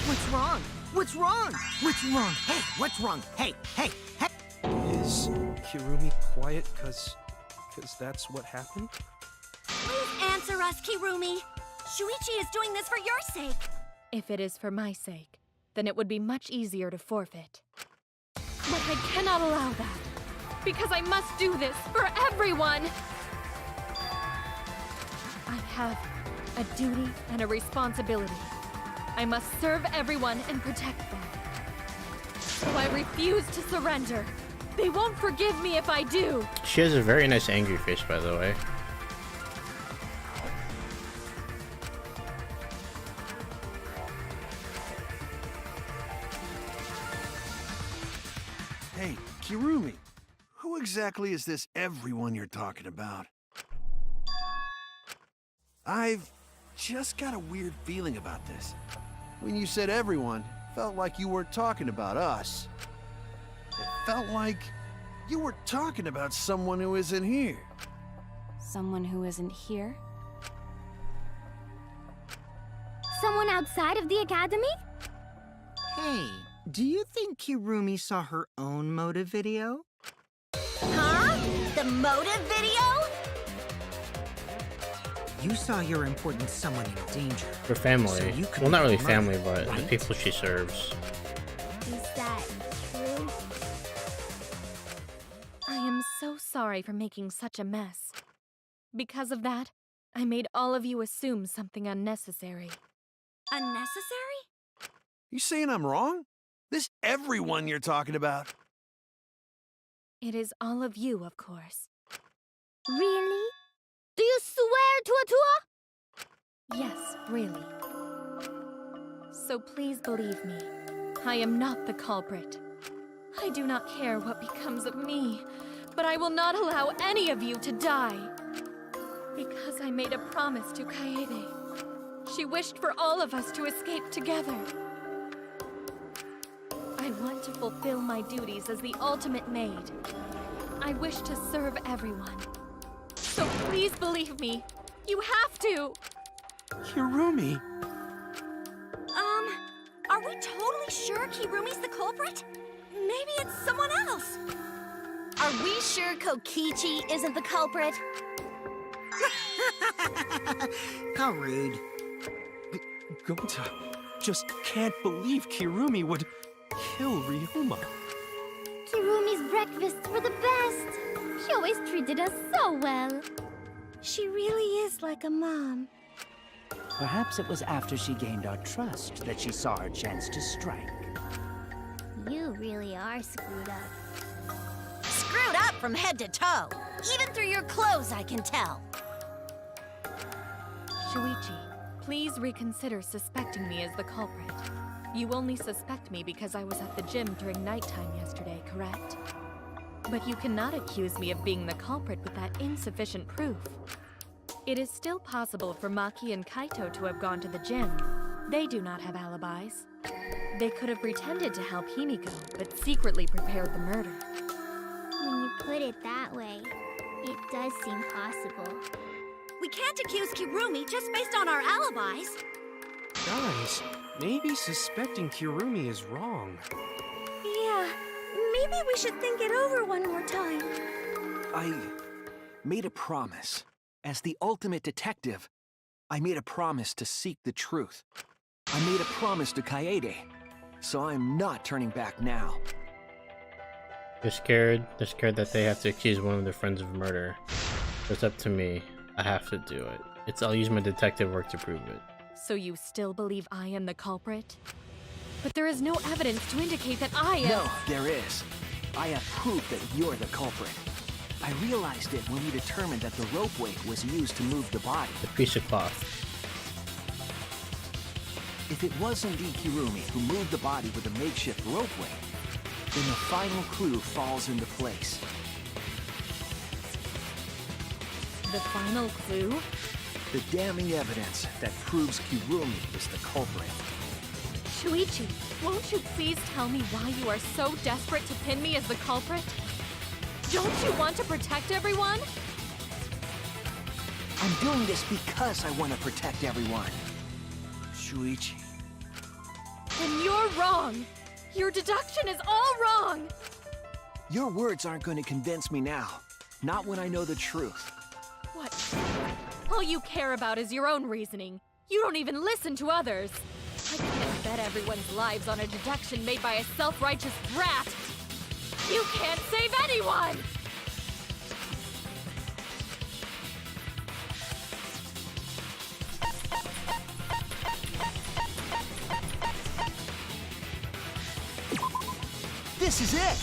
What's wrong? What's wrong? What's wrong? Hey, what's wrong? Hey, hey, hey! Is Kirumi quiet cause that's what happened? Please answer us, Kirumi. Shuichi is doing this for your sake. If it is for my sake, then it would be much easier to forfeit. But I cannot allow that, because I must do this for everyone! I have a duty and a responsibility. I must serve everyone and protect them. So I refuse to surrender. They won't forgive me if I do. She has a very nice angry face, by the way. Hey, Kirumi, who exactly is this everyone you're talking about? I've just got a weird feeling about this. When you said everyone, felt like you weren't talking about us. It felt like you were talking about someone who isn't here. Someone who isn't here? Someone outside of the academy? Hey, do you think Kirumi saw her own motive video? Huh? The motive video? You saw your important someone in danger. Her family. So you could Well, not be really murdered, family, but the right? people she serves. Is that true? I am so sorry for making such a mess. Because of that, I made all of you assume something unnecessary. Unnecessary? You saying I'm wrong? This everyone you're talking about? It is all of you, of course. Really? Do you swear to a tour? Yes, really. So please believe me, I am not the culprit. I do not care what becomes of me, but I will not allow any of you to die. Because I made a promise to Kaede. She wished for all of us to escape together. I want to fulfill my duties as the ultimate maid. I wish to serve everyone. So please believe me. You have to. Kirumi! Are we totally sure Kirumi's the culprit? Maybe it's someone else. Are we sure Kokichi isn't the culprit? How rude. Gota just can't believe Kirumi would kill Ryoma. Kirumi's breakfasts were the best. She always treated us so well. She really is like a mom. Perhaps it was after she gained our trust that she saw her chance to strike. You really are screwed up. Screwed up from head to toe. Even through your clothes, I can tell. Shuichi, please reconsider suspecting me as the culprit. You only suspect me because I was at the gym during nighttime yesterday, correct? But you cannot accuse me of being the culprit with that insufficient proof. It is still possible for Maki and Kaito to have gone to the gym. They do not have alibis. They could have pretended to help Himiko, but secretly prepared the murder. When you put it that way, it does seem possible. We can't accuse Kirumi just based on our alibis. Guys, maybe suspecting Kirumi is wrong. Yeah, maybe we should think it over one more time. I made a promise. As the ultimate detective, I made a promise to seek the truth. I made a promise to Kaede, so I'm not turning back now. They're scared. They're scared that they have to accuse one of their friends of murder. It's up to me. I have to do it. I'll use my detective work to prove it. So you still believe I am the culprit? But there is no evidence to indicate that I am— No, there is. I have proof that you're the culprit. I realized it when we determined that the ropeway was used to move the body. The piece of cloth. If it was indeed Kirumi who moved the body with a makeshift ropeway, then the final clue falls into place. The final clue? The damning evidence that proves Kirumi is the culprit. Shuichi, won't you please tell me why you are so desperate to pin me as the culprit? Don't you want to protect everyone? I'm doing this because I want to protect everyone. Shuichi. Then you're wrong. Your deduction is all wrong. Your words aren't going to convince me now. Not when I know the truth. What? All you care about is your own reasoning. You don't even listen to others. I can't bet everyone's lives on a deduction made by a self-righteous brat. You can't save anyone! This is it!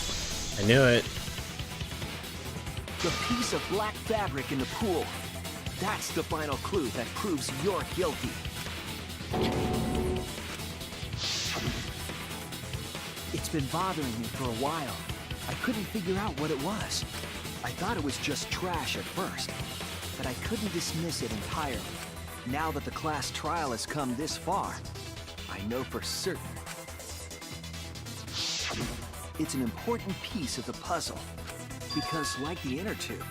I knew it. The piece of black fabric in the pool. That's the final clue that proves you're guilty. It's been bothering me for a while. I couldn't figure out what it was. I thought it was just trash at first, but I couldn't dismiss it entirely. Now that the class trial has come this far, I know for certain. It's an important piece of the puzzle, because like the inner tube,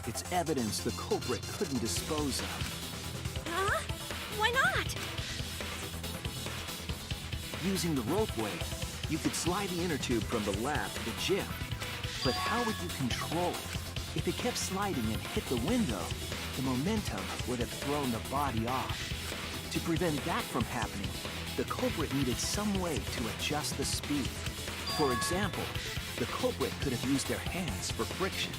it's evidence the culprit couldn't dispose of. Huh? Why not? Using the ropeway, you could slide the inner tube from the lab to the gym. But how would you control it? If it kept sliding and hit the window, the momentum would have thrown the body off. To prevent that from happening, the culprit needed some way to adjust the speed. For example, the culprit could have used their hands for friction.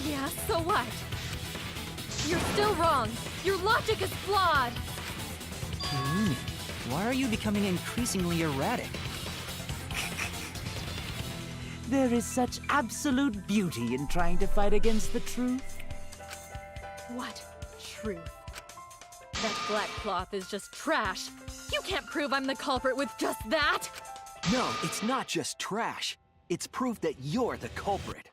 Yeah, so what? You're still wrong. Your logic is flawed. Kirumi, why are you becoming increasingly erratic? There is such absolute beauty in trying to fight against the truth. What truth? That black cloth is just trash. You can't prove I'm the culprit with just that. No, it's not just trash. It's proof that you're the culprit.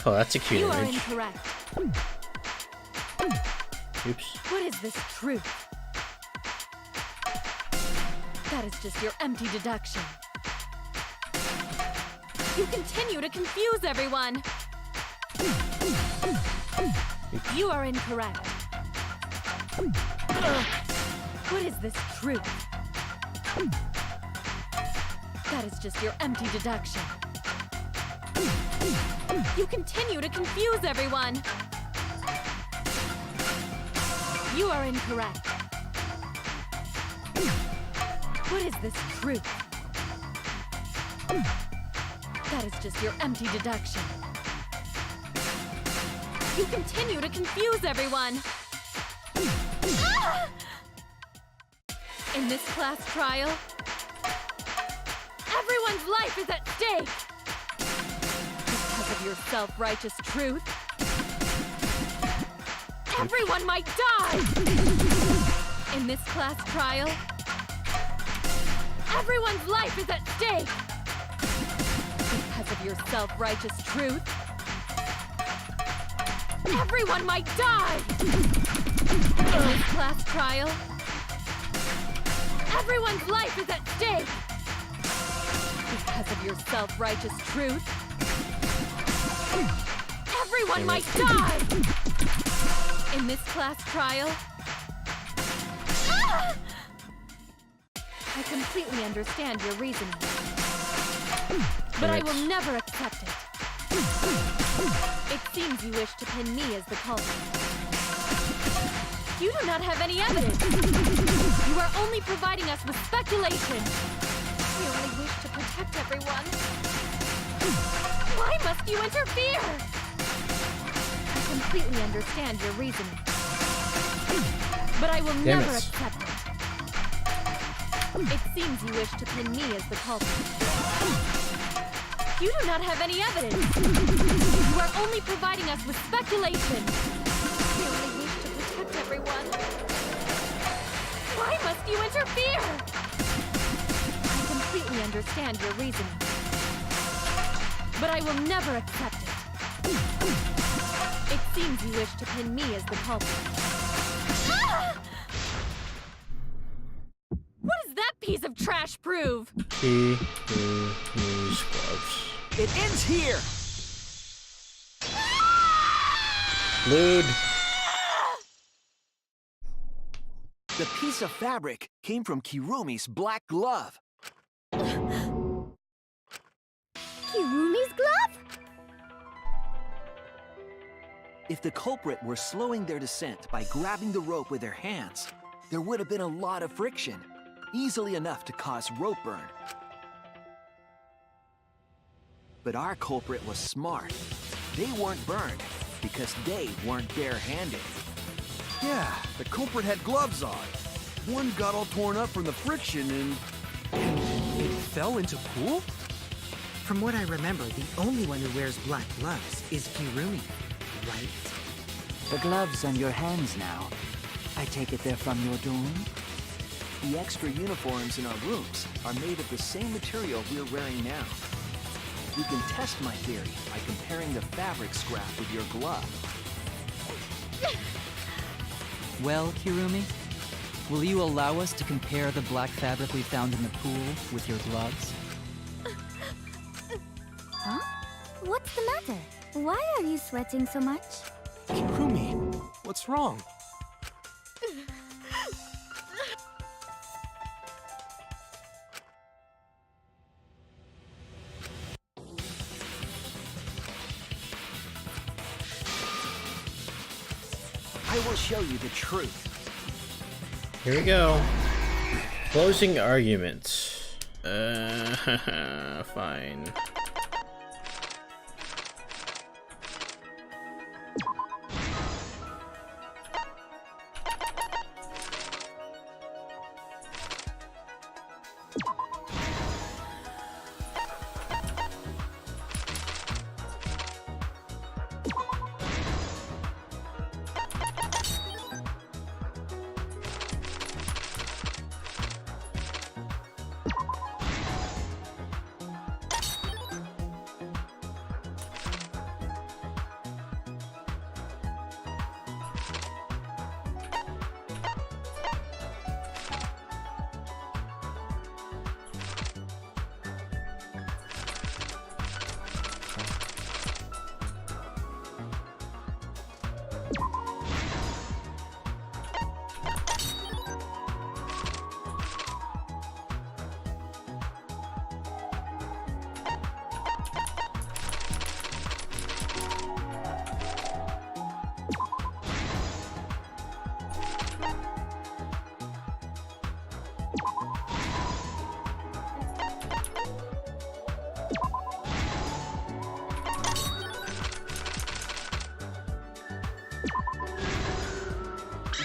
Oh, that's a cute You are image. incorrect. Oops. What is this truth? That is just your empty deduction. You continue to confuse everyone. You are incorrect. What is this truth? That is just your empty deduction. You continue to confuse everyone. You are incorrect. What is this truth? That is just your empty deduction. You continue to confuse everyone. In this class trial, everyone's life is at stake. Because of your self-righteous truth, everyone might die. In this class trial, everyone's life is at stake. Because of your self-righteous truth, everyone might die! In this class trial, everyone's life is at stake! Because of your self-righteous truth, everyone might die! In this class trial, I completely understand your reasoning. But I will never accept it. It seems you wish to pin me as the culprit. You do not have any evidence. You are only providing us with speculation. We only wish to protect everyone. Why must you interfere? I completely understand your reasoning. But I will never accept it. It seems you wish to pin me as the culprit. You do not have any evidence. You are only providing us with speculation. We only wish to protect everyone. Why must you interfere? I completely understand your reasoning. But I will never accept it. It seems you wish to pin me as the culprit. Ah! What does that piece of trash prove? He needs gloves. It ends here! Lude. The piece of fabric came from Kirumi's black glove. Kirumi's glove? If the culprit were slowing their descent by grabbing the rope with their hands, there would have been a lot of friction, easily enough to cause rope burn. But our culprit was smart. They weren't burned because they weren't barehanded. Yeah, the culprit had gloves on. One got all torn up from the friction and It fell into pool? From what I remember, the only one who wears black gloves is Kirumi, right? The gloves on your hands now. I take it they're from your dorm? The extra uniforms in our rooms are made of the same material we're wearing now. You can test my theory by comparing the fabric scrap with your glove. Well, Kirumi, will you allow us to compare the black fabric we found in the pool with your gloves? Huh? What's the matter? Why are you sweating so much? Kirumi, what's wrong? I will show you the truth. Here we go. Closing arguments. Fine.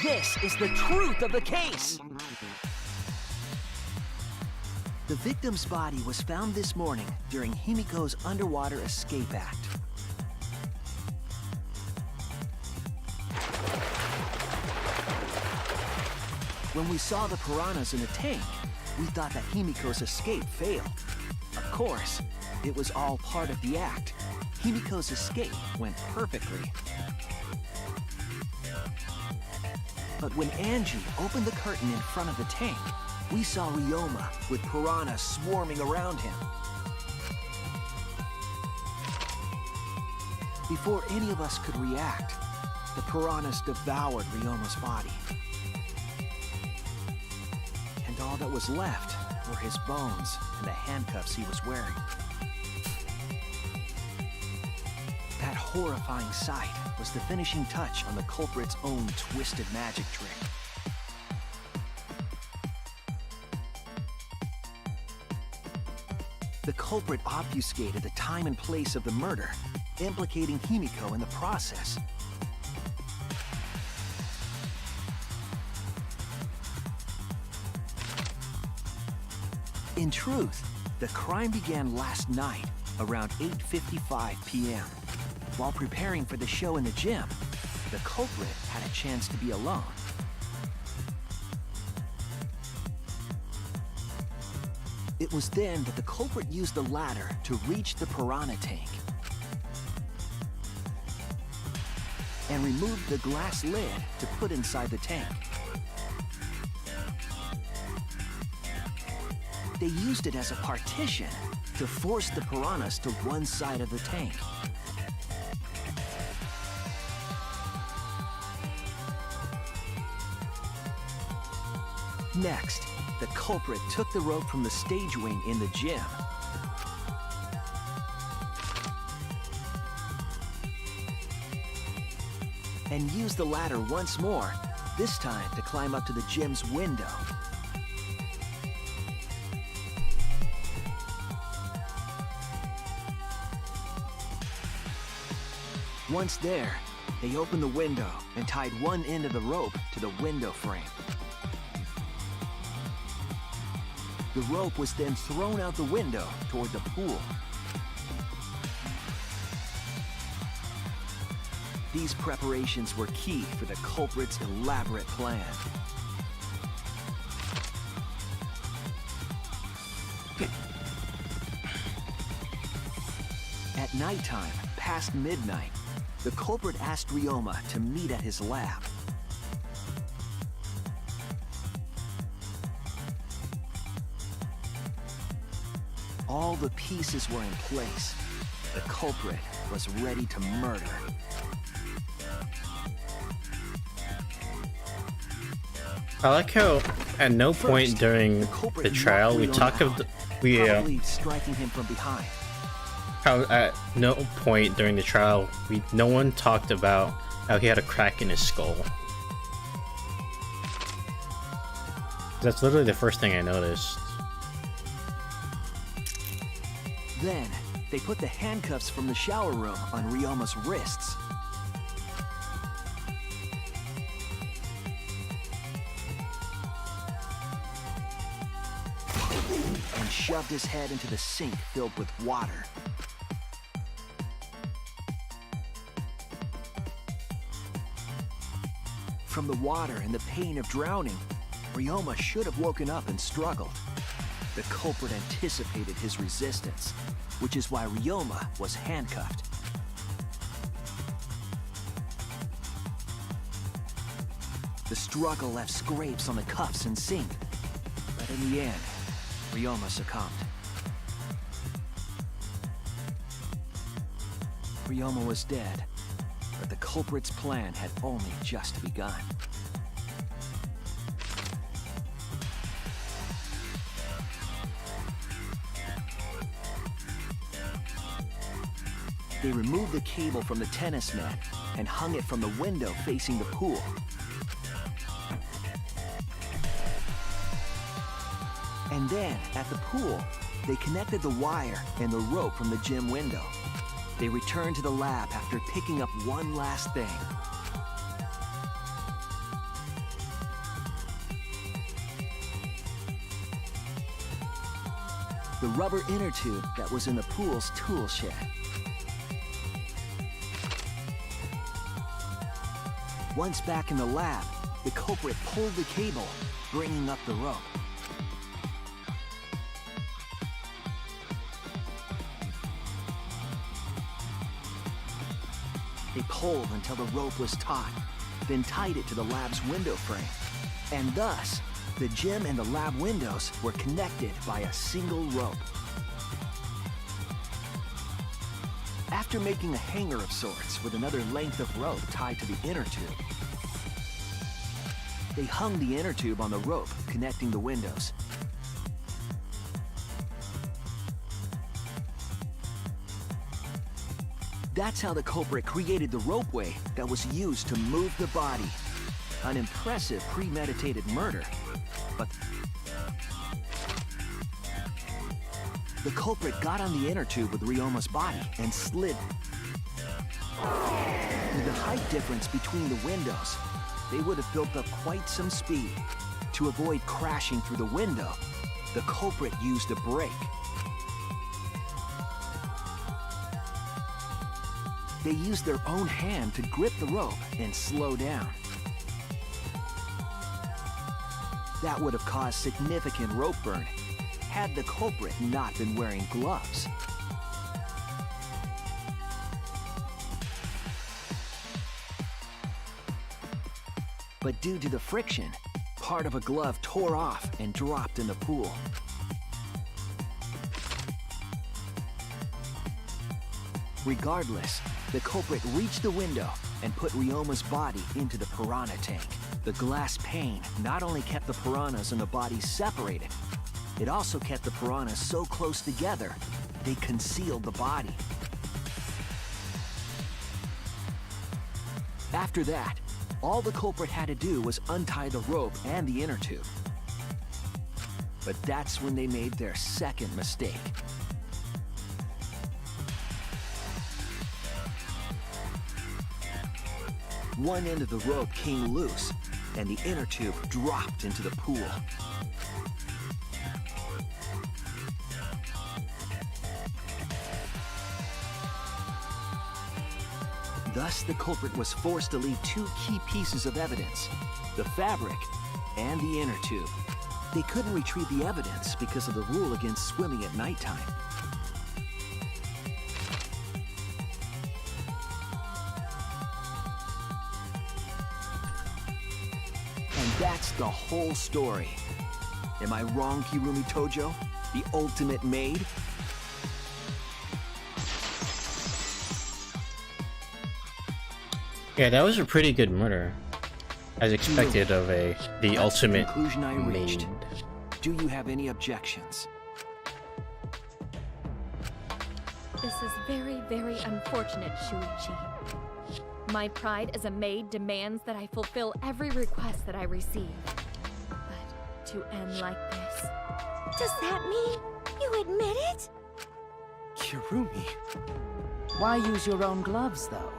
This is the truth of the case. The victim's body was found this morning during Himiko's underwater escape act. When we saw the piranhas in the tank, we thought that Himiko's escape failed. Of course, it was all part of the act. Himiko's escape went perfectly. But when Angie opened the curtain in front of the tank, we saw Ryoma with piranhas swarming around him. Before any of us could react, the piranhas devoured Ryoma's body. And all that was left were his bones and the handcuffs he was wearing. That horrifying sight was the finishing touch on the culprit's own twisted magic trick. The culprit obfuscated the time and place of the murder, implicating Himiko in the process. In truth, the crime began last night around 8:55 p.m. While preparing for the show in the gym, the culprit had a chance to be alone. It was then that the culprit used the ladder to reach the piranha tank and removed the glass lid to put inside the tank. They used it as a partition to force the piranhas to one side of the tank. Next, the culprit took the rope from the stage wing in the gym and used the ladder once more, this time to climb up to the gym's window. Once there, they opened the window and tied one end of the rope to the window frame. The rope was then thrown out the window toward the pool. These preparations were key for the culprit's elaborate plan. At nighttime, past midnight, the culprit asked Ryoma to meet at his lab. All the pieces were in place. The culprit was ready to murder. I like how at no point during the trial we talk of probably striking him from behind. How at no point during the trial no one talked about how he had a crack in his skull. That's literally the first thing I noticed. Then, they put the handcuffs from the shower room on Ryoma's wrists. And shoved his head into the sink filled with water. From the water and the pain of drowning, Ryoma should have woken up and struggled. The culprit anticipated his resistance, which is why Ryoma was handcuffed. The struggle left scrapes on the cuffs and sink, but in the end, Ryoma succumbed. Ryoma was dead, but the culprit's plan had only just begun. They removed the cable from the tennis net and hung it from the window facing the pool. And then, at the pool, they connected the wire and the rope from the gym window. They returned to the lab after picking up one last thing. The rubber inner tube that was in the pool's tool shed. Once back in the lab, the culprit pulled the cable, bringing up the rope. They pulled until the rope was taut, then tied it to the lab's window frame. And thus, the gym and the lab windows were connected by a single rope. After making a hanger of sorts with another length of rope tied to the inner tube, they hung the inner tube on the rope connecting the windows. That's how the culprit created the ropeway that was used to move the body. An impressive premeditated murder. But the culprit got on the inner tube with Ryoma's body and slid. With the height difference between the windows, they would have built up quite some speed. To avoid crashing through the window, the culprit used a brake. They used their own hand to grip the rope and slow down. That would have caused significant rope burn had the culprit not been wearing gloves. But due to the friction, part of a glove tore off and dropped in the pool. Regardless, the culprit reached the window and put Ryoma's body into the piranha tank. The glass pane not only kept the piranhas and the body separated, it also kept the piranhas so close together, they concealed the body. After that, all the culprit had to do was untie the rope and the inner tube. But that's when they made their second mistake. One end of the rope came loose, and the inner tube dropped into the pool. Thus, the culprit was forced to leave two key pieces of evidence, the fabric and the inner tube. They couldn't retrieve the evidence because of the rule against swimming at nighttime. And that's the whole story. Am I wrong, Kirumi Tojo? The ultimate maid? Yeah, that was a pretty good murder, as expected of the ultimate conclusion I reached. maid. Do you have any objections? This is very, very unfortunate, Shuichi. My pride as a maid demands that I fulfill every request that I receive. But to end like this... Does that mean you admit it? Kirumi. Why use your own gloves, though?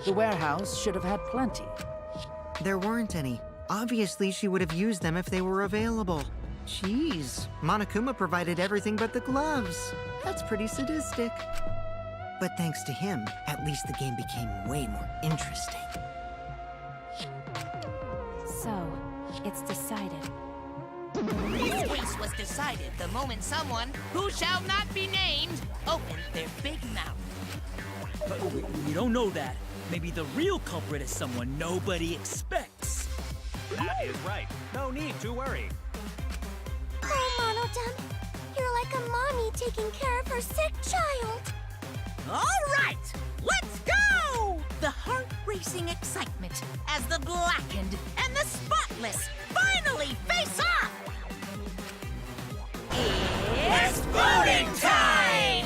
The warehouse should have had plenty. There weren't any. Obviously, she would have used them if they were available. Jeez, Monokuma provided everything but the gloves. That's pretty sadistic. But thanks to him, at least the game became way more interesting. So, it's decided. This case was decided the moment someone, who shall not be named, opened their big mouth. But we don't know that. Maybe the real culprit is someone nobody expects. That is right. No need to worry. Oh, Monodam, you're like a mommy taking care of her sick child. All right, let's go! The heart-racing excitement as the blackened and the spotless finally face off! It's voting time!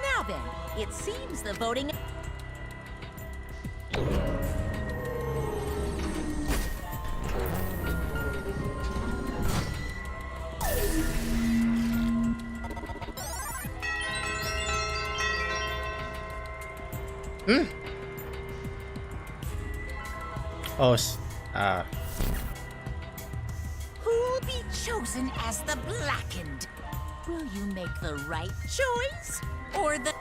Now then, it seems the voting... Oh, Who'll be chosen as the blackened? Will you make the right choice? Or the...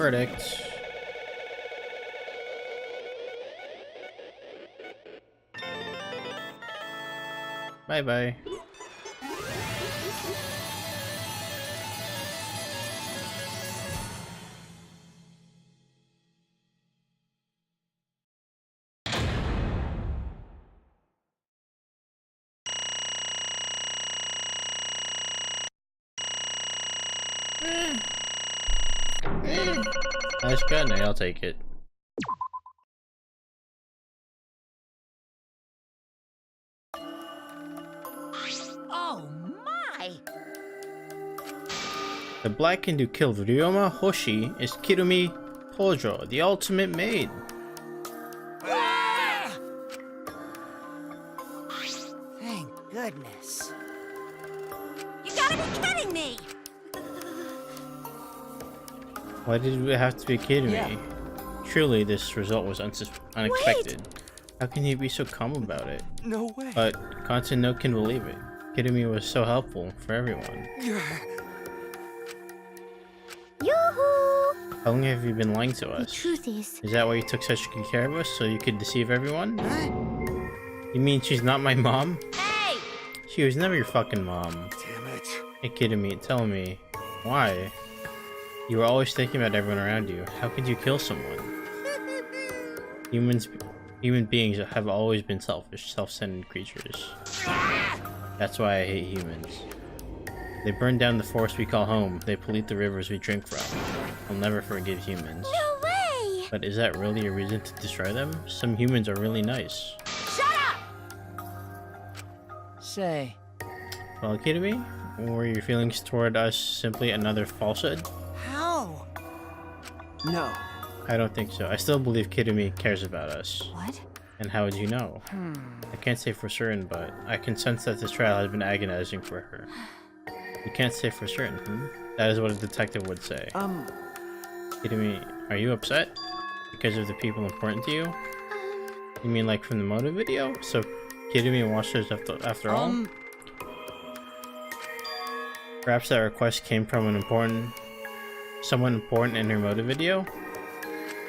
verdict. Bye-bye. Nice gun, I'll take it. Oh my! The black kid who killed Ryoma Hoshi is Kirumi Tojo, the ultimate maid. Thank goodness. You gotta be kidding me! Why did it have to be Kirumi? Yeah. Truly, this result was unexpected. How can you be so calm about it? No way. But Kanto can believe it. Kirumi was so helpful for everyone. Yoo-hoo! How long have you been lying to The us? truth is, Is that why you took such good care of us, so you could deceive everyone? You mean she's not my mom? Hey! She was never your fucking mom. Damn it. Hey Kirumi, tell me, why? You were always thinking about everyone around you. How could you kill someone? Human beings have always been selfish, self-centered creatures. That's why I hate humans. They burn down the forest we call home. They pollute the rivers we drink from. I'll never forgive humans. no way! But is that really a reason to destroy them? Some humans are really nice. Shut up! Say, Well, Kirumi, were your feelings toward us simply another falsehood? how? No. I don't think so. I still believe Kirumi cares about us. What? And how would you know? I can't say for certain, but I can sense that this trial has been agonizing for her. You can't say for certain, That is what a detective would say. Kirumi, are you upset? Because of the people important to you? You mean like from the motive video? So Kirumi watched us after all? Perhaps that request came from someone important in her motive video?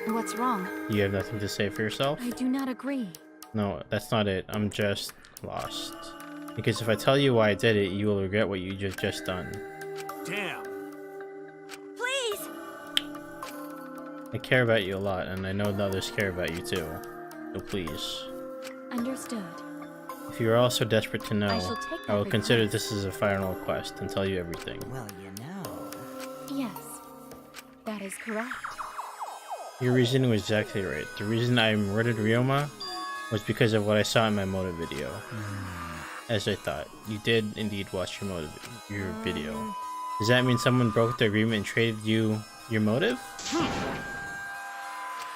What's wrong? You have nothing to say for yourself? I do not agree. No, that's not it. I'm just lost. Because if I tell you why I did it, you will regret what you just done. Damn. Please! I care about you a lot, and I know that others care about you too. So please. Understood. If you are all so desperate to I know, shall take I will that consider request. this as a final request and tell you everything. Well, you know. Yes, that is correct. Your reasoning was exactly right. The reason I murdered Ryoma was because of what I saw in my motive video. As I thought, you did indeed watch your video. Does that mean someone broke the agreement and traded you your motive?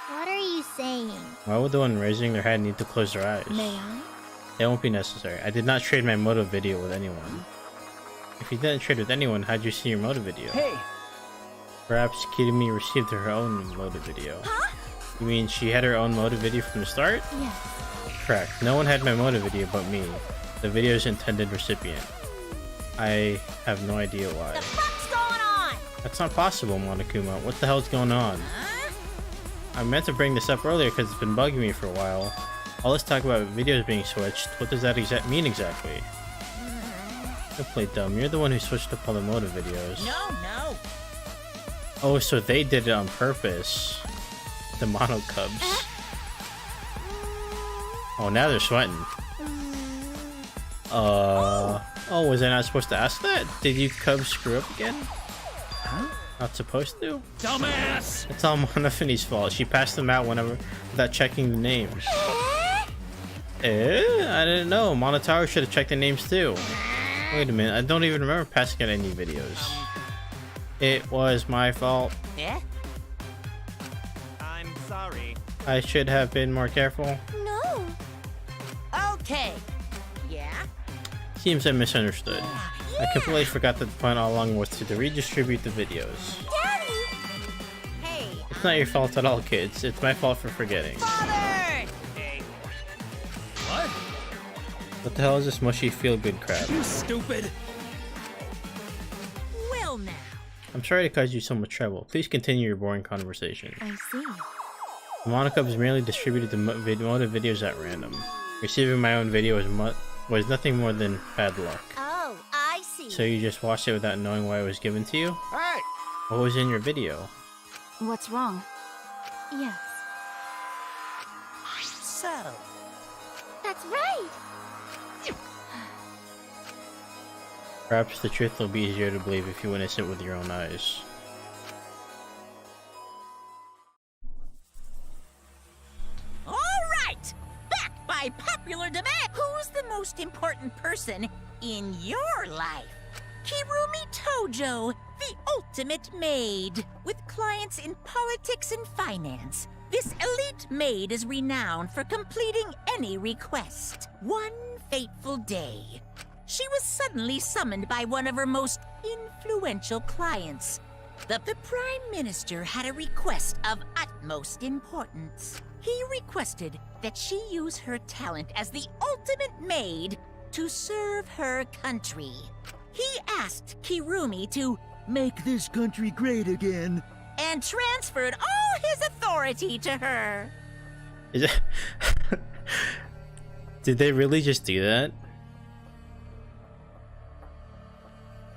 What are you saying? Why would the one raising their hand need to close their eyes? May I? That won't be necessary. I did not trade my motive video with anyone. If you didn't trade with anyone, how'd you see your motive video? Hey! Perhaps Kirumi received her own motive video. Huh? You mean she had her own motive video from the start? Yes. Correct. No one had my motive video but me, the video's intended recipient. I have no idea why. The fuck's going on? That's not possible, Monokuma. What the hell's going on? Huh? I meant to bring this up earlier because it's been bugging me for a while. All this talk about videos being switched, what does that mean exactly? Don't play dumb. You're the one who switched up all the motive videos. No. Oh, so they did it on purpose. The Mono Cubs. Oh, now they're sweating. Oh, was I not supposed to ask that? Did you Cubs screw up again? Huh? Not supposed to? Dumbass! It's all Monophony's fault. She passed them out whenever without checking the names. I didn't know. Monotauro should have checked the names too. Wait a minute, I don't even remember passing out any videos. It was my fault. Yeah? I'm sorry. I should have been more careful. No. Okay. Yeah? Seems I misunderstood. I completely forgot that the plan all along was to redistribute the videos. Daddy! Hey. It's not your fault at all, kids. It's my fault for forgetting. Father! Hey. What? What the hell is this mushy feel-good crap? You stupid! Well now. I'm sorry to cause you so much trouble. Please continue your boring conversation. I see. The Monocubs merely distributed the motive videos at random. Receiving my own video was nothing more than bad luck. Oh, I see. So you just watched it without knowing why it was given to you? Hey! What was in your video? What's wrong? Yes. So, That's right! Perhaps the truth will be easier to believe if you witness it with your own eyes. All right! Back by popular demand! Who's the most important person in your life? Kirumi Tojo, the ultimate maid. With clients in politics and finance, this elite maid is renowned for completing any request. One fateful day, she was suddenly summoned by one of her most influential clients. The Prime Minister had a request of utmost importance. He requested that she use her talent as the ultimate maid to serve her country. He asked Kirumi to make this country great again and transferred all his authority to her. Did they really just do that?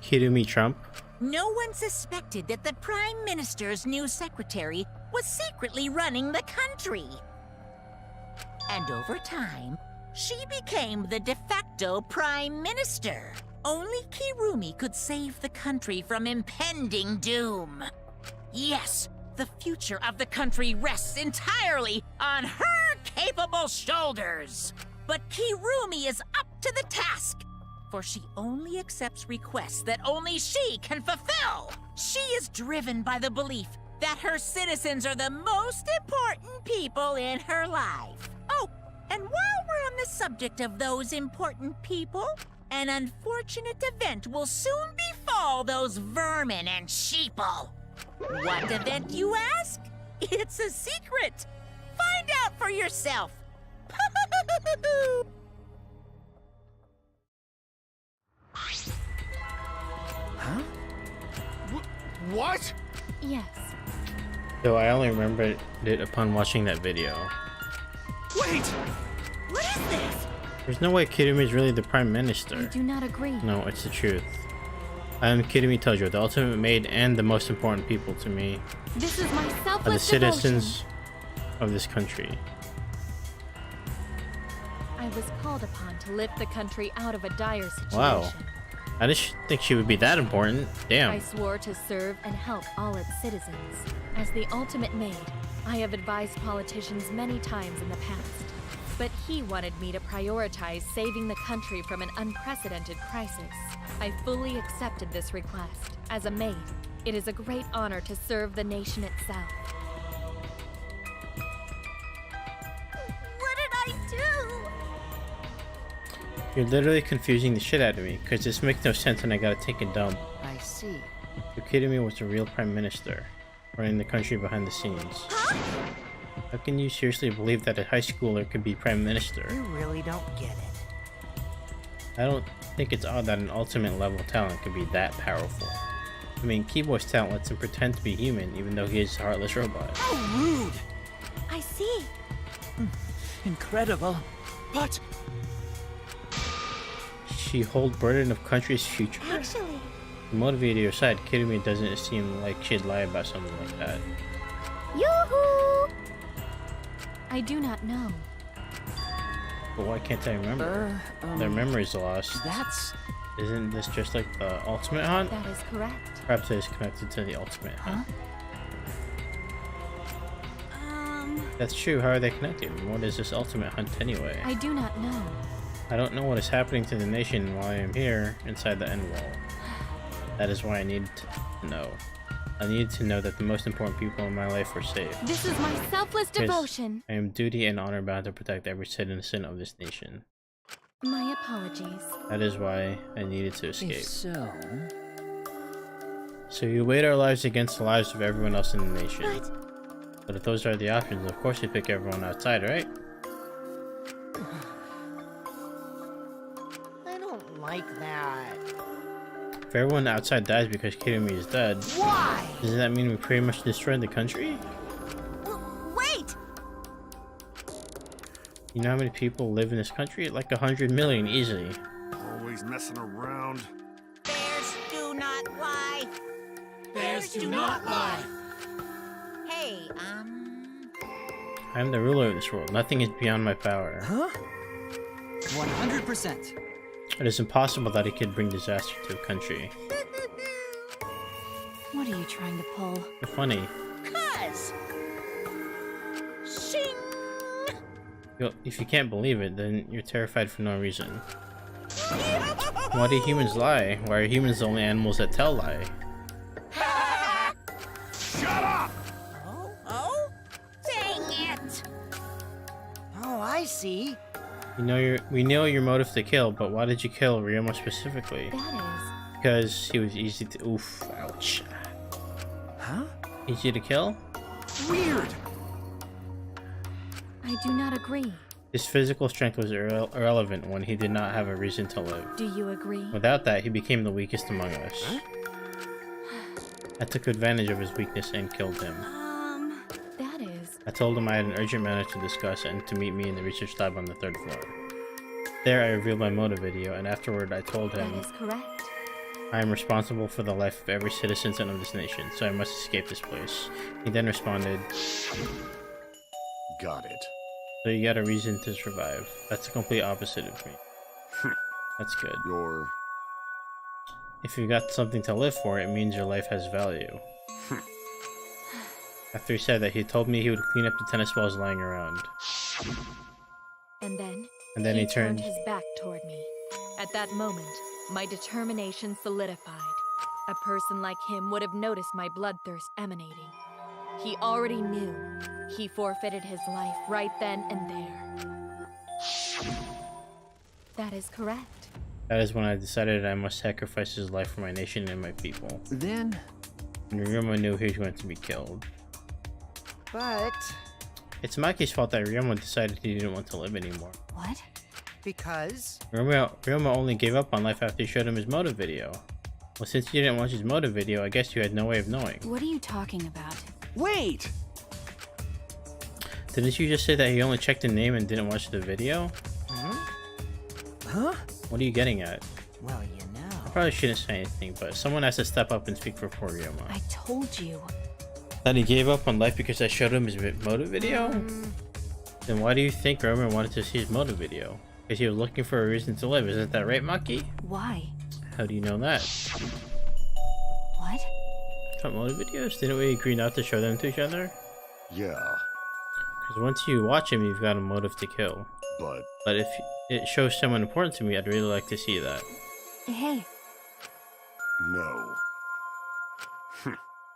Kirumi Trump? No one suspected that the Prime Minister's new secretary was secretly running the country. And over time, she became the de facto Prime Minister. Only Kirumi could save the country from impending doom. Yes, the future of the country rests entirely on her capable shoulders. But Kirumi is up to the task, for she only accepts requests that only she can fulfill. She is driven by the belief that her citizens are the most important people in her life. Oh, and while we're on the subject of those important people, an unfortunate event will soon befall those vermin and sheeple. What event, you ask? It's a secret. Find out for yourself. Huh? What? Yes. So I only remembered it upon watching that video. Wait! What is this? There's no way Kirumi is really the Prime Minister. I do not agree. No, it's the truth. I am Kirumi Tojo, the ultimate maid and the most important people to me This is my are selfless the citizens of this country. I was called upon to lift the country out of a dire situation. Wow. I didn't think she would be that important. Damn. I swore to serve and help all its citizens. As the ultimate maid, I have advised politicians many times in the past. But he wanted me to prioritize saving the country from an unprecedented crisis. I fully accepted this request. As a maid, it is a great honor to serve the nation itself. What did I do? You're literally confusing the shit out of me, because this makes no sense and I gotta take a dump. I see. So Kirumi was the real Prime Minister, running the country behind the scenes. How can you seriously believe that a high schooler could be Prime Minister? You really don't get it. I don't think it's odd that an ultimate level talent could be that powerful. I mean, Keyboy's talent lets him pretend to be human, even though he is a heartless robot. How rude! I see. Incredible. But She hold burden of country's future? Actually, To motivate your side, Kirumi doesn't seem like she'd lie about something like that. yoo-hoo! I do not know. But why can't I remember? Their memory's lost. That's... Isn't this just like the ultimate hunt? That is correct. Perhaps it is connected to the ultimate hunt. That's true, how are they connected? What is this ultimate hunt anyway? I do not know. I don't know what is happening to the nation while I am here, inside the end wall. That is why I need to know. I need to know that the most important people in my life are safe. This is my selfless Because devotion. I am duty and honor bound to protect every citizen of this nation. My apologies. That is why I needed to escape. If so... So you weighed our lives against the lives of everyone else in the nation. But if those are the options, of course you pick everyone outside, right? I don't like that. If everyone outside dies because Kirumi is dead, Why? doesn't that mean we pretty much destroyed the country? Wait! You know how many people live in this country? Like 100 million, easily. Always messing around. Bears do not lie. Bears do not lie. Hey, I am the ruler of this world. Nothing is beyond my power. Huh? 100%. It is impossible that he could bring disaster to a country. What are you trying to pull? You're funny. Cuz. Shing. If you can't believe it, then you're terrified for no reason. Why do humans lie? Why are humans the only animals that tell lie? Shut up! Oh? Dang it! Oh, I see. We know your motive to kill, but why did you kill Ryoma specifically? That is. Because he was easy to. Oof! Ouch! Huh? Easy to kill? Weird! I do not agree. His physical strength was irrelevant when he did not have a reason to live. Do you agree? Without that, he became the weakest among us. Huh? I took advantage of his weakness and killed him. That is. I told him I had an urgent matter to discuss and to meet me in the research lab on the 3rd floor. There, I revealed my motive video, and afterward I told him, That is correct. I am responsible for the life of every citizen of this nation, so I must escape this place. He then responded, Got it. so you got a reason to survive. That's the complete opposite of me. That's good. If you got something to live for, it means your life has value. After he said that, he told me he would clean up the tennis balls lying around. And then he turned his back toward me. At that moment, my determination solidified. A person like him would have noticed my bloodthirst emanating. He already knew. He forfeited his life right then and there. That is correct. That is when I decided I must sacrifice his life for my nation and my people. Then... And Ryoma knew he was going to be killed. But... It's Maki's fault that Ryoma decided he didn't want to live anymore. What? Because... Ryoma only gave up on life after you showed him his motive video. Well, since you didn't watch his motive video, I guess you had no way of knowing. What are you talking about? Wait! Didn't you just say that he only checked the name and didn't watch the video? Huh? What are you getting at? Well, you know. I probably shouldn't say anything, but someone has to step up and speak for poor Ryoma. I told you. That he gave up on life because I showed him his motive video? Then why do you think Ryoma wanted to see his motive video? Because he was looking for a reason to live, isn't that right, Maki? Why? How do you know that? What? What motive videos? Didn't we agree not to show them to each other? Yeah, Because once you watch him, you've got a motive to kill. But if it shows someone important to me, I'd really like to see that. Hey. no.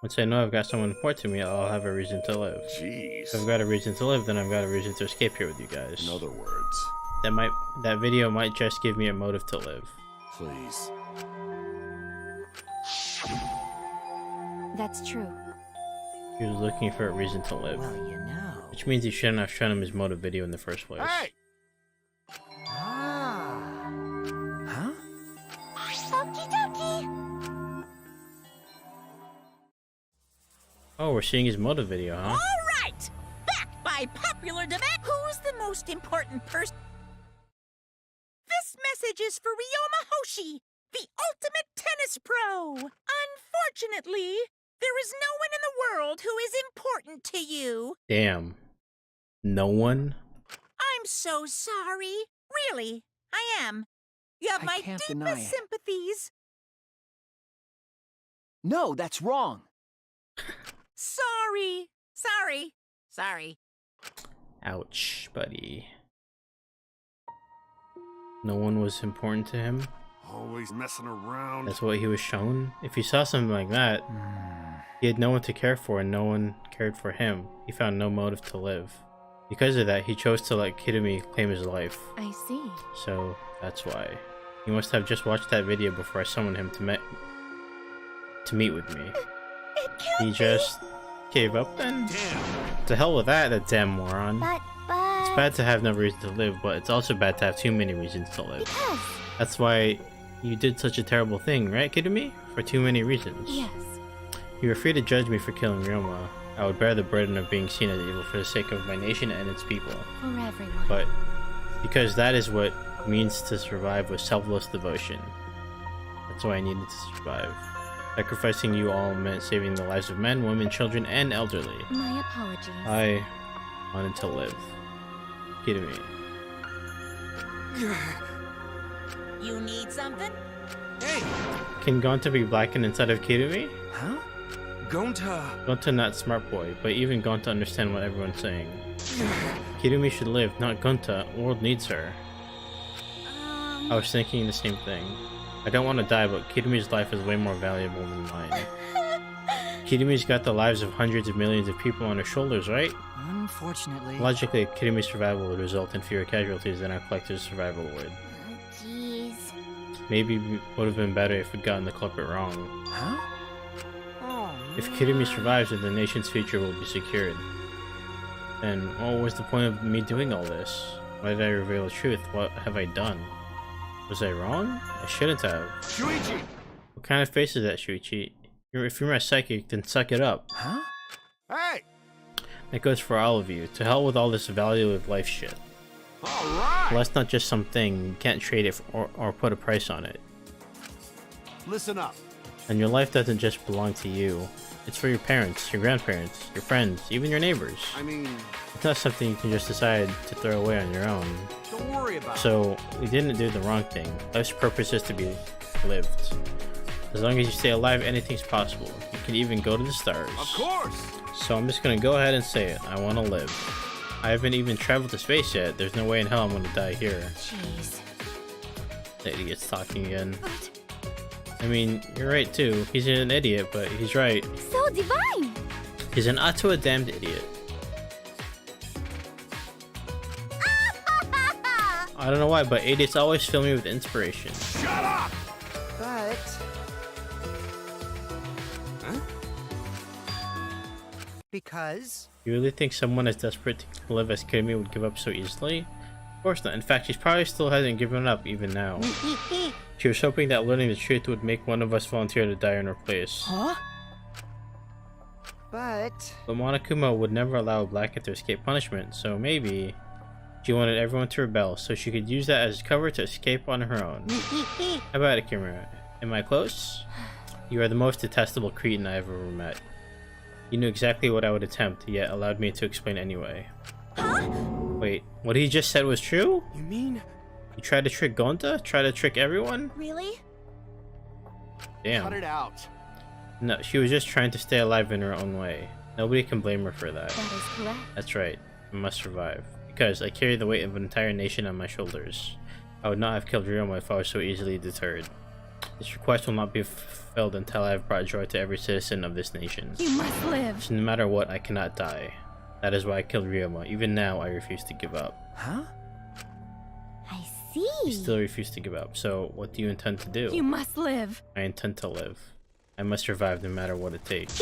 Once I know I've got someone important to me, I'll have a reason to live. Jeez. If I've got a reason to live, then I've got a reason to escape here with you guys. In other words, That video might just give me a motive to live. please. That's true. He was looking for a reason to live. Well, you know. Which means he shouldn't have shown him his motive video in the first place. Hey! Ah. Huh? Okie dokie. Oh, we're seeing his motive video, huh? All right! Back by popular demand. Who's the most important person? This message is for Ryoma Hoshi, the ultimate tennis pro. Unfortunately, there is no one in the world who is important to you. Damn. No one? I'm so sorry. Really, I am. You have I my can't deny deepest it. sympathies. No, that's wrong. Sorry. Ouch, buddy. No one was important to him? Always messing around. That's what he was shown? If he saw something like that, he had no one to care for and no one cared for him. He found no motive to live. Because of that, he chose to let Kirumi claim his life. I see. So, that's why. He must have just watched that video before I summoned him to meet with me. He just gave up then? Damn. To hell with that damn moron. But... It's bad to have no reason to live, but it's also bad to have too many reasons to live. Because... That's why you did such a terrible thing, right, Kirumi? For too many reasons. Yes. You were free to judge me for killing Ryoma. I would bear the burden of being seen as evil for the sake of my nation and its people. For everyone. But because that is what means to survive with selfless devotion. That's why I needed to survive. Sacrificing you all meant saving the lives of men, women, children, and elderly. My apologies. I wanted to live. Kirumi. You need something? Hey! Can Gonta be blackened inside of Kirumi? Huh? Gonta... Gonta not smart boy, but even Gonta understand what everyone's saying. Kirumi should live, not Gonta. The world needs her. I was thinking the same thing. I don't want to die, but Kirumi's life is way more valuable than mine. Kirumi's got the lives of hundreds of millions of people on her shoulders, right? Unfortunately. Logically, Kirumi's survival would result in fewer casualties than our collector's survival would. Jeez. Maybe it would have been better if we'd gotten the culprit wrong. Huh? If Kirumi survives, then the nation's future will be secured. Then what was the point of me doing all this? Why did I reveal the truth? What have I done? Was I wrong? I shouldn't have. Shuichi! What kind of face is that, Shuichi? If you're my psychic, then suck it up. Huh? Hey! That goes for all of you. To hell with all this value of life shit. Alright! Well, that's not just something. You can't trade it or put a price on it. Listen up. And your life doesn't just belong to you. It's for your parents, your grandparents, your friends, even your neighbors. I mean... It's not something you can just decide to throw away on your own. Don't worry about it. So, we didn't do the wrong thing. Life's purpose is to be lived. As long as you stay alive, anything's possible. You can even go to the stars. Of course! So I'm just gonna go ahead and say it. I want to live. I haven't even traveled to space yet. There's no way in hell I'm gonna die here. Jeez. The idiot's talking again. I mean, you're right too. He's an idiot, but he's right. So divine! He's an auto a damned idiot. I don't know why, but idiots always fill me with inspiration. Shut up! But... Huh? Because... You really think someone as desperate to live as Kirumi would give up so easily? Of course not. In fact, she probably still hasn't given up even now. She was hoping that learning the truth would make one of us volunteer to die in her place. Huh? But Monokuma would never allow a Blackhead to escape punishment, so maybe she wanted everyone to rebel so she could use that as cover to escape on her own. How about it, Kimura? Am I close? You are the most detestable cretin I ever met. You knew exactly what I would attempt, yet allowed me to explain anyway. Huh? Wait, what he just said was true? You mean... You tried to trick Gonta? Try to trick everyone? Really? Damn. Cut it out. No, she was just trying to stay alive in her own way. Nobody can blame her for that. That is correct. That's right. I must survive. Because I carry the weight of an entire nation on my shoulders. I would not have killed Ryoma if I was so easily deterred. This request will not be fulfilled until I have brought joy to every citizen of this nation. You must live. So no matter what, I cannot die. That is why I killed Ryoma. Even now, I refuse to give up. Huh? I see. You still refuse to give up. So, what do you intend to do? You must live. I intend to live. I must survive no matter what it takes.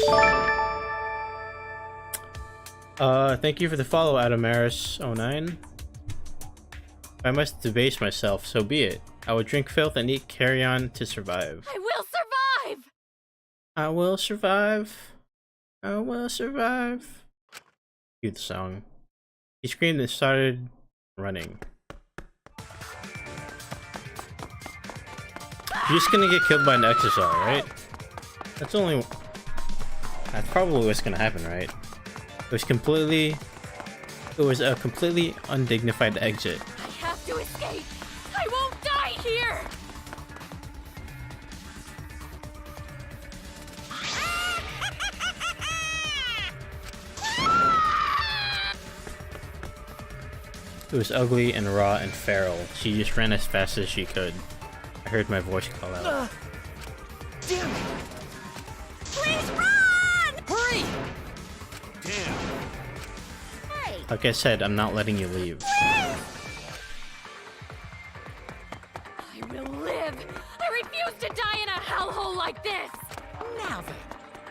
Thank you for the follow, Adamaris09. If I must debase myself, so be it. I will drink filth and eat carrion to survive. I will survive! I will survive. I will survive. Cue the song. He screamed and started running. You're just gonna get killed by an exocet, right? That's probably what's gonna happen, right? It was a completely undignified exit. I have to escape! I won't die here! It was ugly and raw and feral. She just ran as fast as she could. I heard my voice call out. Damn it! Please run! Hurry! Damn. Hey, Like I said, I'm not letting you leave. I will live! I refuse to die in a hellhole like this! now then,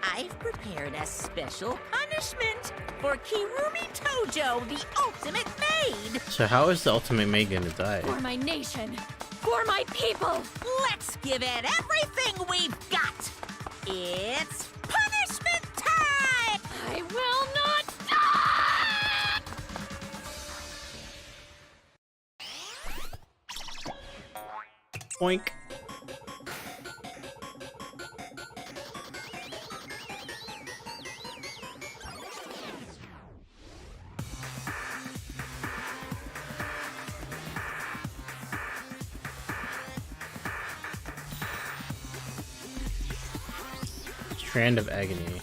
I've prepared a special punishment for Kirumi Tojo, the ultimate maid. So how is the ultimate maid gonna die? For my nation! For my people! Let's give it everything we've got. It's punishment time! I will not die! Boink. Strand of agony.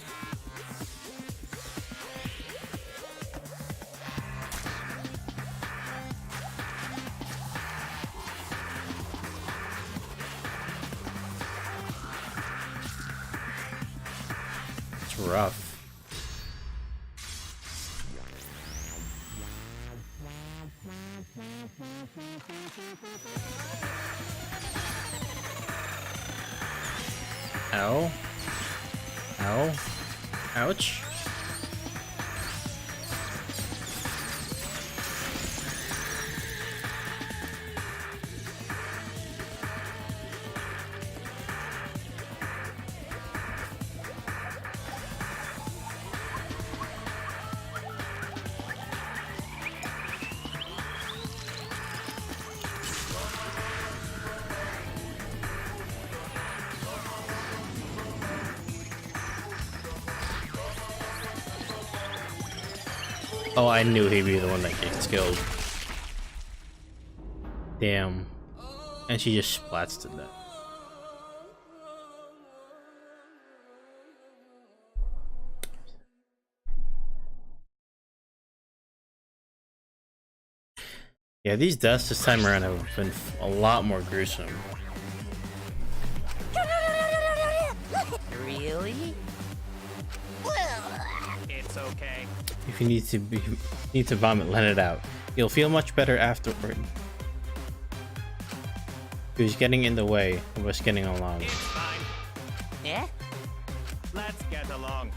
It's rough. Ow. Ow. Ouch. Oh, I knew he'd be the one that gets killed. Damn. And she just splats to death. Yeah, these deaths this time around have been a lot more gruesome. Really? It's okay. If you need to vomit, let it out. You'll feel much better afterward. He was getting in the way of us getting along. It's fine. Yeah? Let's get along.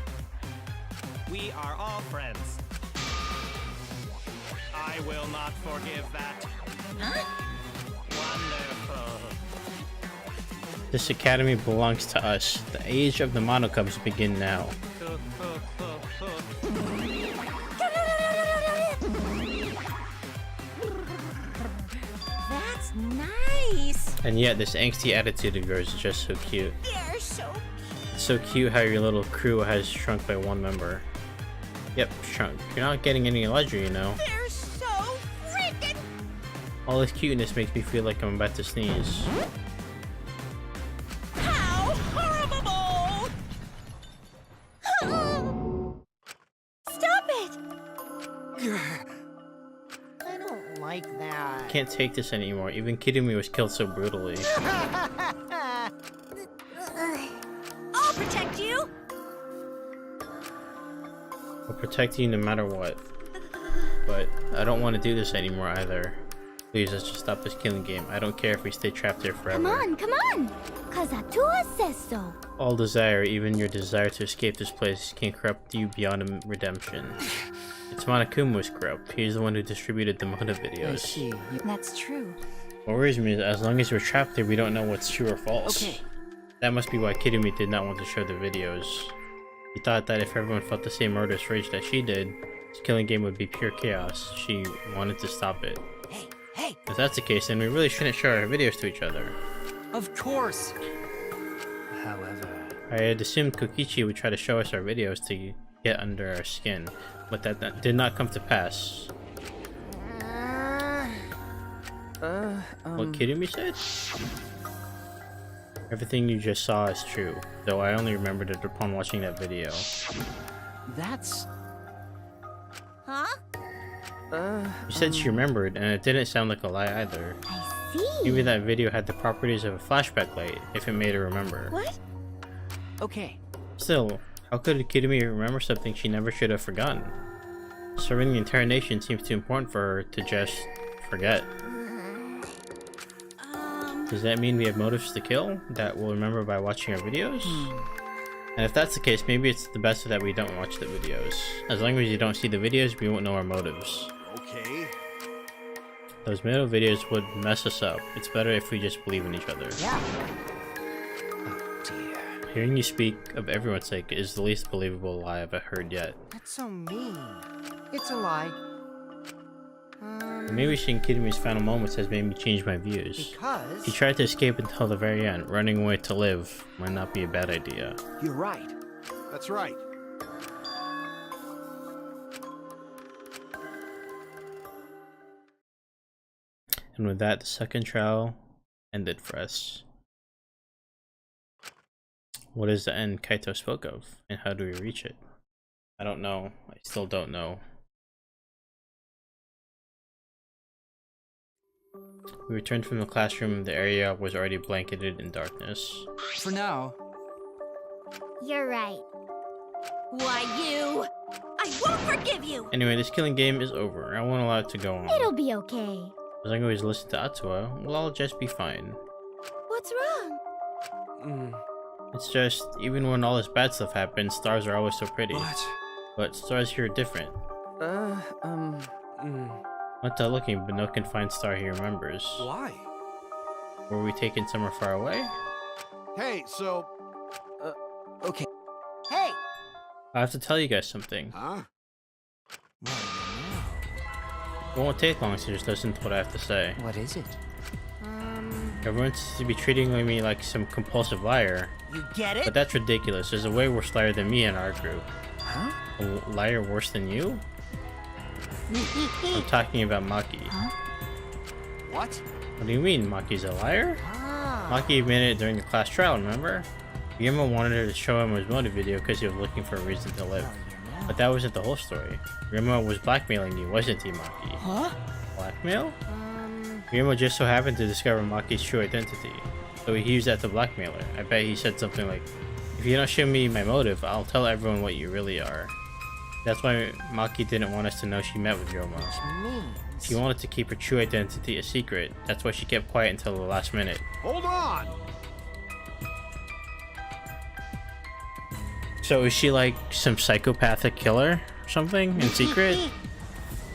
We are all friends. I will not forgive that. Wonderful. This academy belongs to us. The age of the Monocubs begin now. That's nice. And yet, this angsty attitude of yours is just so cute. They're so It's so cute how your little crew has shrunk by one member. Yep, shrunk. You're not getting any larger, you know. They're so freaking. All this cuteness makes me feel like I'm about to sneeze. How horrible! Stop it! I don't like that. Can't take this anymore. Even Kirumi was killed so brutally. I'll protect you. I'll protect you no matter what. But I don't want to do this anymore either. Please, let's just stop this killing game. I don't care if we stay trapped here forever. Come on! Cause Atua says so. All desire, even your desire to escape this place, can corrupt you beyond redemption. It's Monokuma's corrupt. He's the one who distributed the motive videos. I see. That's true. What worries me is as long as we're trapped here, we don't know what's true or false. Okay. That must be why Kirumi did not want to show the videos. He thought that if everyone felt the same murderous rage that she did, this killing game would be pure chaos. She wanted to stop it. Hey! If that's the case, then we really shouldn't show our videos to each other. Of course. However, I had assumed Kokichi would try to show us our videos to get under our skin, but that did not come to pass. What Kirumi said? Everything you just saw is true, though I only remembered it upon watching that video. that's... Huh? You said she remembered, and it didn't sound like a lie either. I see. Maybe that video had the properties of a flashback light, if it made her remember. What? Okay. Still, how could Kirumi remember something she never should have forgotten? Serving the entire nation seems too important for her to just forget. Does that mean we have motives to kill that we'll remember by watching our videos? And if that's the case, maybe it's the best that we don't watch the videos. As long as you don't see the videos, we won't know our motives. Okay. Those middle videos would mess us up. It's better if we just believe in each other. Yeah. Oh dear. Hearing you speak of everyone's sake is the least believable lie I've heard yet. That's so mean. It's a lie. Maybe seeing Kirumi's final moments has made me change my views. Because... He tried to escape until the very end. Running away to live might not be a bad idea. You're right. That's right. And with that, the second trial ended for us. What is the end Kaito spoke of, and how do we reach it? I don't know. I still don't know. We returned from the classroom. The area was already blanketed in darkness. For now. You're right. Why, you? I won't forgive you! Anyway, this killing game is over. I won't allow it to go on. It'll be okay. As long as I always listen to Atua, well, I'll just be fine. What's wrong? It's just, even when all this bad stuff happens, stars are always so pretty. What? But stars here are different. Not that looking, but no can find star he remembers. Why? Were we taken somewhere far away? Hey, so... Okay. Hey! I have to tell you guys something. Huh? It won't take long, so just listen to what I have to say. What is it? Everyone seems to be treating me like some compulsive liar. You get it? But that's ridiculous. There's a way worse liar than me in our group. Huh? A liar worse than you? I'm talking about Maki. Huh? What? What do you mean, Maki's a liar? Maki admitted it during the class trial, remember? Ryoma wanted her to show him his motive video because he was looking for a reason to live. But that wasn't the whole story. Ryoma was blackmailing you, wasn't he, Maki? Huh? Blackmail? Ryoma just so happened to discover Maki's true identity, so he used that to blackmail her. I bet he said something like, if you don't show me my motive, I'll tell everyone what you really are. That's why Maki didn't want us to know she met with Ryoma. She wanted to keep her true identity a secret. That's why she kept quiet until the last minute. Hold on! So is she like some psychopathic killer or something in secret?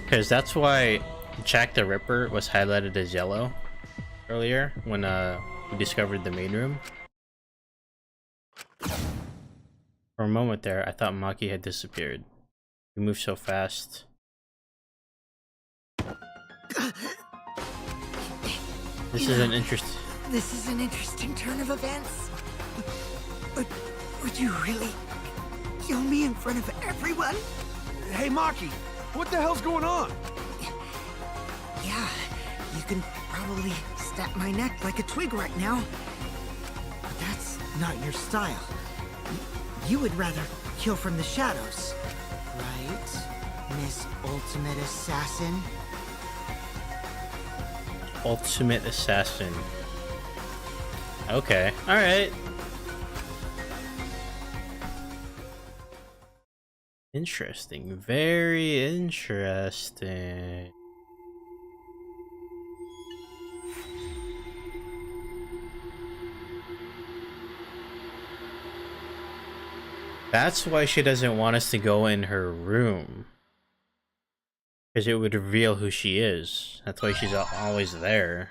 Because that's why Jack the Ripper was highlighted as yellow earlier when we discovered the main room. For a moment there, I thought Maki had disappeared. He moved so fast. This is an interesting turn of events. Would you really kill me in front of everyone? Hey, Maki! What the hell's going on? Yeah, you can probably snap my neck like a twig right now. But that's not your style. You would rather kill from the shadows, right, Miss Ultimate Assassin? Ultimate Assassin. Okay, alright. Interesting. Very interesting. That's why she doesn't want us to go in her room. Because it would reveal who she is. That's why she's always there.